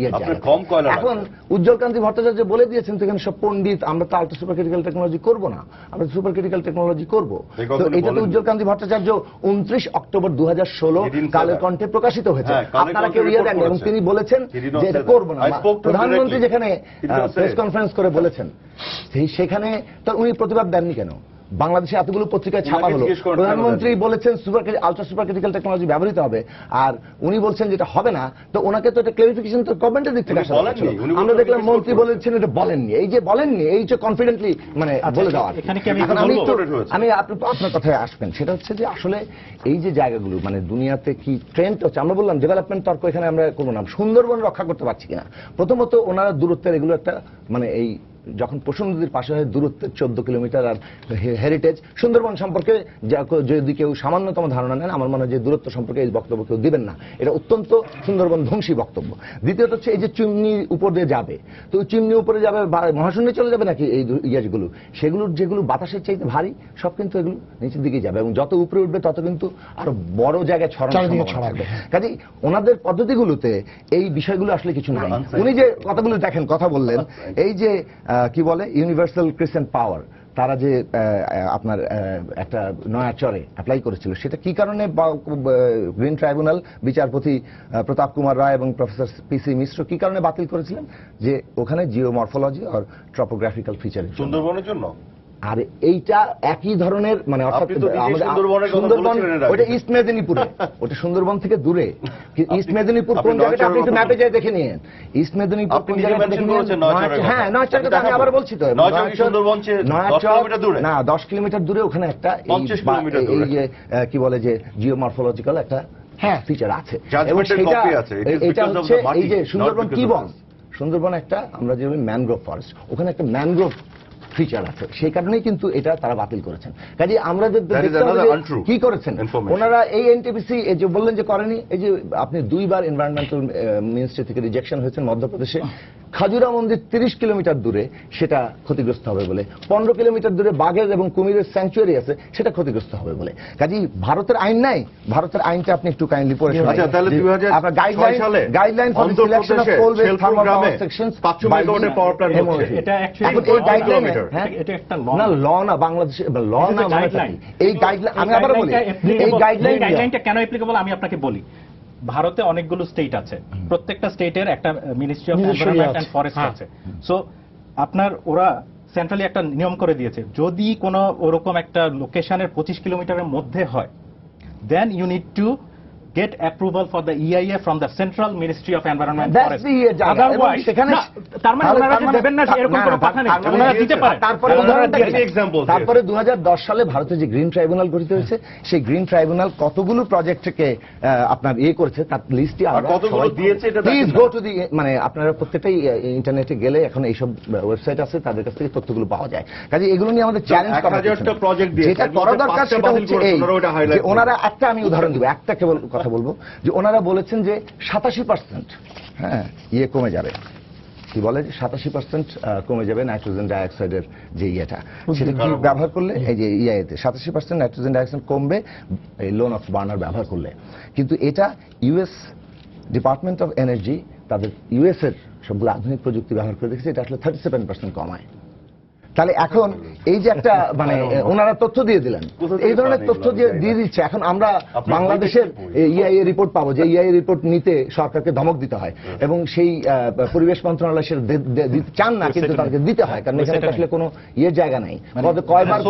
এখন উজ্জ্বল কান্তি ভট্টাচার্য বলে দিয়েছেন তো এখানে সব পণ্ডিত, আমরা তো আলট্রা সুপার ক্রিটিক্যাল টেকনোলজি করবো না, আমরা সুপার ক্রিটিক্যাল টেকনোলজি করবো। তো এটা তো উজ্জ্বল কান্তি ভট্টাচার্য 29 অক্টোবর 2016 কালের কণ্ঠে প্রকাশিত হয়েছে, আপনারা কেউ ইয়ে দেন, এবং তিনি বলেছেন যে এটা করবো না। প্রধানমন্ত্রী যেখানে প্রেস কনফারেন্স করে বলেছেন, সেখানে তো উনি প্রতিবাদ দেননি কেন? বাংলাদেশে এতগুলো পত্রিকায় ছাপা হলো, প্রধানমন্ত্রী বলেছেন আলট্রা সুপার ক্রিটিক্যাল টেকনোলজি ব্যবহৃত হবে, আর উনি বলছেন যেটা হবে না। তো ওনাকে তো একটা ক্লারিফিকেশন তো গভর্নমেন্টের দিক থেকে আসা উচিত ছিল। আমরা দেখলাম মন্ত্রী বলেছেন এটা বলেননি, এই যে বলেননি, এই যে কনফিডেন্টলি মানে বলে দেওয়া। আমি আপনার কথায় আসবেন, সেটা হচ্ছে যে আসলে এই যে জায়গাগুলো মানে দুনিয়াতে কি ট্রেন্ড হচ্ছে, আমরা বললাম ডেভেলপমেন্ট তর্ক এখানে আমরা করবো না, সুন্দরবন রক্ষা করতে পারছি কিনা। প্রথমত ওনারা দূরত্বের এগুলো একটা মানে এই যখন পশু নদীর পাশে হয় দূরত্ব 14 কিলোমিটার আর হেরিটেজ সুন্দরবন সম্পর্কে যদি কেউ সামান্যতম ধারণা নেন আমার মনে হয় যে দূরত্ব সম্পর্কে এই বক্তব্য কেউ দিবেন না, এটা অত্যন্ত সুন্দরবন ধ্বংসী বক্তব্য। দ্বিতীয়ত হচ্ছে এই যে চিমনি উপর দিয়ে যাবে, তো চিমনি উপরে যাবে মহাশূন্যে চলে যাবে নাকি এই ইয়াসগুলো, সেগুলোর যেগুলো বাতাসের চাইতে ভারী সব কিন্তু এগুলো নিচের দিকে যাবে এবং যত উপরে উঠবে তত কিন্তু আরো বড় জায়গায় ছড়াবে। কাজেই ওনাদের পদ্ধতিগুলোতে এই বিষয়গুলো আসলে কিছু নাই। উনি যে কথাগুলো দেখেন কথা বললেন, এই যে কি বলে ইউনিভার্সাল ক্রিসেন্ট পাওয়ার তারা যে আপনার একটা নয়াচরে অ্যাপ্লাই করেছিল, সেটা কি কারণে গ্রিন ট্রাইব্যুনাল বিচারপতি প্রতাপ কুমার রায় এবং প্রফেসর পিসি মিশ্র কি কারণে বাতিল করেছিলেন? যে ওখানে জিওমরফোলজি আর ট্রপোগ্রাফিক্যাল ফিচার সুন্দরবনের জন্য। আর এইটা একই ধরনের মানে অর্থাৎ সুন্দরবন ওটা ইস্ট মেদিনীপুরে, ওটা সুন্দরবন থেকে দূরে। ইস্ট মেদিনীপুর কোন জায়গাটা আপনি একটু ম্যাপে যাই দেখে নিন, ইস্ট মেদিনীপুর কোন জায়গাটা দেখে নিন। হ্যাঁ, নয়চর কথা আমি আবার বলছি তো, না 10 কিলোমিটার দূরে ওখানে একটা এই যে কি বলে যে জিওমরফোলজিক্যাল একটা ফিচার আছে এবং এটা হচ্ছে এই যে সুন্দরবন কি বন, সুন্দরবন একটা আমরা যে ম্যানগ্রোভ ফরেস্ট, ওখানে একটা ম্যানগ্রোভ ফিচার আছে, সেই কারণেই কিন্তু এটা তারা বাতিল করেছেন। কাজে আমরা কি করেছেন ওনারা এই এনটিপিসি এই যে বললেন যে করেনি, এই যে আপনি 2 বার এনভায়রনমেন্টাল মিনিস্ট্রি থেকে রিজেকশন হয়েছেন মধ্যপ্রদেশে, খাজুরা মন্দির 30 কিলোমিটার দূরে সেটা ক্ষতিগ্রস্ত হবে বলে, 15 কিলোমিটার দূরে বাঘের এবং কুমিরের স্যাংচুয়ারি আছে সেটা ক্ষতিগ্রস্ত হবে বলে। কাজে ভারতের আইন নাই, ভারতের আইনটা আপনি একটু কাইন্ডলি পড়ে শোনান। আপনার guideline for selection of coal base thermal power sections 500 মেগাওয়াটের পাওয়ার প্ল্যান্ট হচ্ছে এটা অ্যাকচুয়ালি এই গাইডলাইন এটা একটা না ল না বাংলাদেশে ল না গাইডলাইন। এই গাইডলাইন আমি আবার বলি এই গাইডলাইনটা কেন অ্যাপ্লিকেবল আমি আপনাকে বলি। ভারতে অনেকগুলো স্টেট আছে, প্রত্যেকটা স্টেটের একটা ministry of environment and forest আছে। সো আপনার ওরা সেন্ট্রালি একটা নিয়ম করে দিয়েছে, যদি কোনো ওরকম একটা লোকেশনের 25 কিলোমিটারের মধ্যে হয়, then you need to get approval for the EIA from the Central Ministry of Environment and Forest. Otherwise, তার মানে ওনারা দেবেন না এরকম কোনো কথা নেই, ওনারা দিতে পারেন। তারপরে 2010 সালে ভারতে যে গ্রিন ট্রাইব্যুনাল গঠিত হয়েছে, সেই গ্রিন ট্রাইব্যুনাল কতগুলো প্রজেক্টকে আপনার করেছে তার লিস্টই আমরা কতগুলো দিয়েছে এটা প্লিজ গো টু দি মানে আপনারা প্রত্যেকটাই ইন্টারনেটে গেলে এখন এইসব ওয়েবসাইট আছে, তাদের কাছ থেকে তথ্যগুলো পাওয়া যায়। কাজে এগুলো নিয়ে আমাদের চ্যালেঞ্জ করা হচ্ছে। যেটা করা দরকার সেটা হচ্ছে এই যে ওনারা একটা আমি উদাহরণ দিব, একটা কেবল কথা বলবো যে ওনারা বলেছেন যে 87% হ্যাঁ কমে যাবে, কি বলে যে 87% কমে যাবে নাইট্রোজেন ডাইঅক্সাইডের যে ইয়েটা, সেটা কি ব্যবহার করলে এই যে ইয়েতে 87% নাইট্রোজেন ডাইঅক্সাইড কমবে এই লোন অফ বার্নার ব্যবহার করলে। কিন্তু এটা ইউএস ডিপার্টমেন্ট অফ এনার্জি তাদের ইউএস এর সবগুলো আধুনিক প্রযুক্তি ব্যবহার করে দেখেছে, এটা আসলে 37% কমায়। তাহলে এখন এই যে একটা মানে ওনারা তথ্য দিয়ে দিলেন, এই ধরনের তথ্য দিয়ে দিচ্ছে, এখন আমরা বাংলাদেশের ইআইএ রিপোর্ট পাবো যে ইআইএ রিপোর্ট নিতে সরকারকে ধমক দিতে হয় এবং সেই পরিবেশ মন্ত্রণালয় সেটা চান না, কিন্তু তাদেরকে দিতে হয়, কারণ এখানে আসলে কোনো ইয়ের জায়গা নাই। কয়বার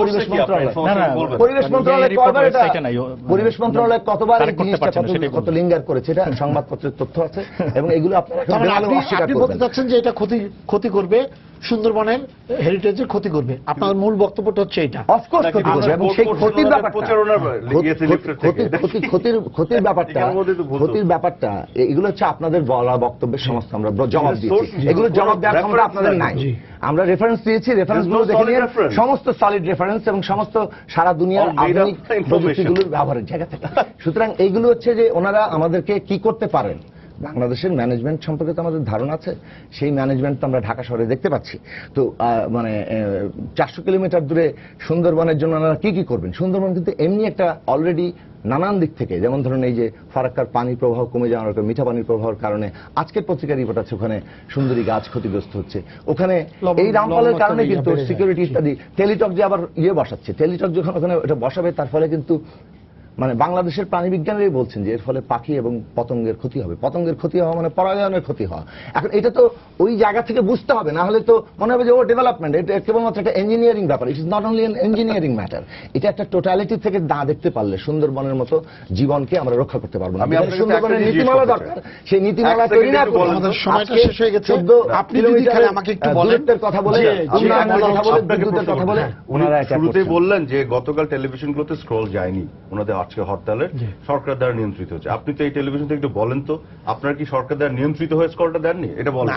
পরিবেশ মন্ত্রণালয় কয়বার এটা পরিবেশ মন্ত্রণালয় কতবার এই জিনিসটা কত লিঙ্গার করেছে, এটা সংবাদপত্রের তথ্য আছে এবং এগুলো আপনারা আপনি বলতে চাচ্ছেন যে এটা ক্ষতি করবে সুন্দরবনের হেরিটেজের ক্ষতি করবে। আপনার মূল বক্তব্যটা হচ্ছে এটা অফকোর্স ক্ষতি করবে এবং সেই ক্ষতির ব্যাপারটা এগুলো হচ্ছে আপনাদের বলা বক্তব্যের সমস্ত আমরা জবাব দিয়েছি, এগুলো জবাব দেওয়ার ক্ষমতা আপনাদের নাই। আমরা রেফারেন্স দিয়েছি, রেফারেন্সগুলো দেখে নিয়ে সমস্ত সলিড রেফারেন্স এবং সমস্ত সারা দুনিয়ার আধুনিক প্রযুক্তিগুলোর ব্যবহারের জায়গা থেকে। সুতরাং এইগুলো হচ্ছে যে ওনারা আমাদেরকে কি করতে পারেন, বাংলাদেশের ম্যানেজমেন্ট সম্পর্কে তো আমাদের ধারণা আছে, সেই ম্যানেজমেন্ট তো আমরা ঢাকা শহরে দেখতে পাচ্ছি। তো মানে 400 কিলোমিটার দূরে সুন্দরবনের জন্য ওনারা কি কি করবেন? সুন্দরবন কিন্তু এমনি একটা অলরেডি নানান দিক থেকে, যেমন ধরুন এই যে ফারাক্কার পানির প্রবাহ কমে যাওয়ার মিঠা পানির প্রবাহের কারণে আজকের পত্রিকার রিপোর্ট আছে ওখানে সুন্দরী গাছ ক্ষতিগ্রস্ত হচ্ছে, ওখানে এই রামপালের কারণে কিন্তু সিকিউরিটি ইত্যাদি। টেলিটক যে আবার বসাচ্ছে, টেলিটক যখন ওখানে এটা বসাবে তার ফলে কিন্তু মানে বাংলাদেশের প্রাণীবিজ্ঞানীরাই বলছেন যে এর ফলে পাখি এবং পতঙ্গের ক্ষতি হবে, পতঙ্গের ক্ষতি হওয়া মানে পরাগায়নের ক্ষতি হওয়া। এখন এটা তো ওই জায়গা থেকে বুঝতে হবে, না হলে তো মনে হবে যে ও ডেভেলপমেন্ট, এটা কেবলমাত্র একটা ইঞ্জিনিয়ারিং ব্যাপার। It is not only N engineering matter, এটা একটা টোটালিটি থেকে না দেখতে পারলে সুন্দরবনের মতো জীবনকে আমরা রক্ষা করতে পারবো না। সুন্দরবনের নীতিমালা দরকার, সেই নীতিমালা তৈরি না করে আমাদের সময়টা শেষ হয়ে গেছে। আপনি যদি আমাকে একটু বলেন কথা বলে বিদ্যুতের কথা বলে ওনারা শুরুতেই বললেন যে গতকাল টেলিভিশনগুলোতে স্ক্রল যায়নি ওনাদের আজকে হরতালের সরকার দ্বারা নিয়ন্ত্রিত হচ্ছে। আপনি তো এই টেলিভিশন থেকে একটু বলেন তো, আপনার কি সরকার দ্বারা নিয়ন্ত্রিত হয়ে স্কলটা দেননি? এটা বলেন।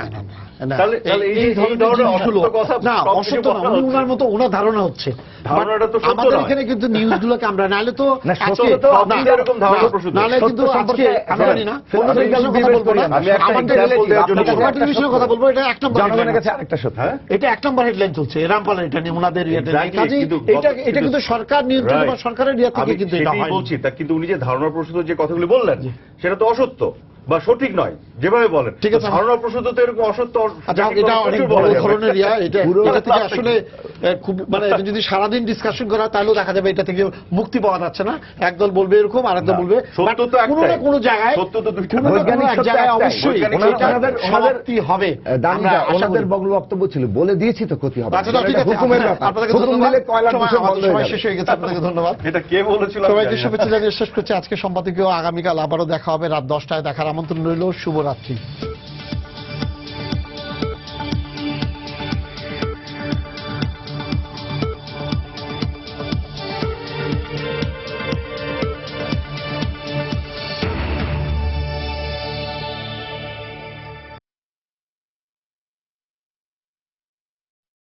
তাহলে এই ধরনের অসত্য কথা না, অসত্য না, ওনার মতো ওনার ধারণা হচ্ছে। ধারণাটা তো সত্য আমাদের নয়। এখানে কিন্তু নিউজগুলোকে আমরা নাহলে তো না, আজকে সত্য তো আপনি এরকম ধারণা প্রস্তুত নাহলে করেন। কিন্তু সত্য আজকে সম্পর্কে আমি জানি না কোন আমি টেলিভিশনের কথা বলবো না, আমি একটা আমাদের example দেওয়ার জন্য আপনাকে বলবো। একটা টেলিভিশনের কথা বলবো, এটা এক নম্বর জনগণের headline। কাছে আরেকটা সত্য। হ্যাঁ? এটা এক নম্বর হেডলাইন চলছে রামপালের, এটা নিয়ে ওনাদের ইয়েতে নেই। Exactly, কাজেই কিন্তু এটা কিন্তু সরকার নিয়ন্ত্রিত বা Right. সরকারের ইয়ে থেকে আমি কিন্তু এটা সেটাই হয় বলছি, তা কিন্তু উনি যে ধারণা প্রসূত যে কথাগুলি বললেন সেটা তো অসত্য বা সঠিক নয়, যেভাবে বলেন। ঠিক আছে, ধারণা প্রসূত তো এরকম অসত্য আচ্ছা, এটা অনেক প্রচুর বড় বলা যাবে। ধরনের এটা পুরো- এটা থেকে আসলে খুব মানে এটা যদি সারাদিন ডিসকাশন করা তাহলেও দেখা যাবে এটা থেকে মুক্তি পাওয়া যাচ্ছে না। একদল বলবে এরকম, আরেকদল না, বলবে সত্য তো কোনো না একটাই। কোনো জায়গায় সত্য তো দুইটা। কোনো না কোনো বৈজ্ঞানিক এক সত্য জায়গায় একটাই। অবশ্যই বৈজ্ঞানিক এটা ওনাদের- সমাপ্তি হবে। আমরা আশা ওনাদের করি। বক্তব্য ছিল, বলে দিয়েছি তো ক্ষতি হবে। আচ্ছা, ঠিক আছে, হুকুমের ব্যাপার। আপনাদেরকে হুকুম ধন্যবাদ। দিলে কয়লার সময় দূষণ আমাদের বন্ধ হয়ে সময় যাবে। শেষ হয়ে গেছে, আপনাদেরকে ধন্যবাদ। এটা কে বলেছিল আমি সবাইকে জানি না। শুভেচ্ছা জানিয়ে শেষ করছি আজকে সম্পাদকীয়। আগামীকাল আবারও দেখা হবে রাত 10টায়। দেখার আমন্ত্রণ রইল। শুভরাত্রি।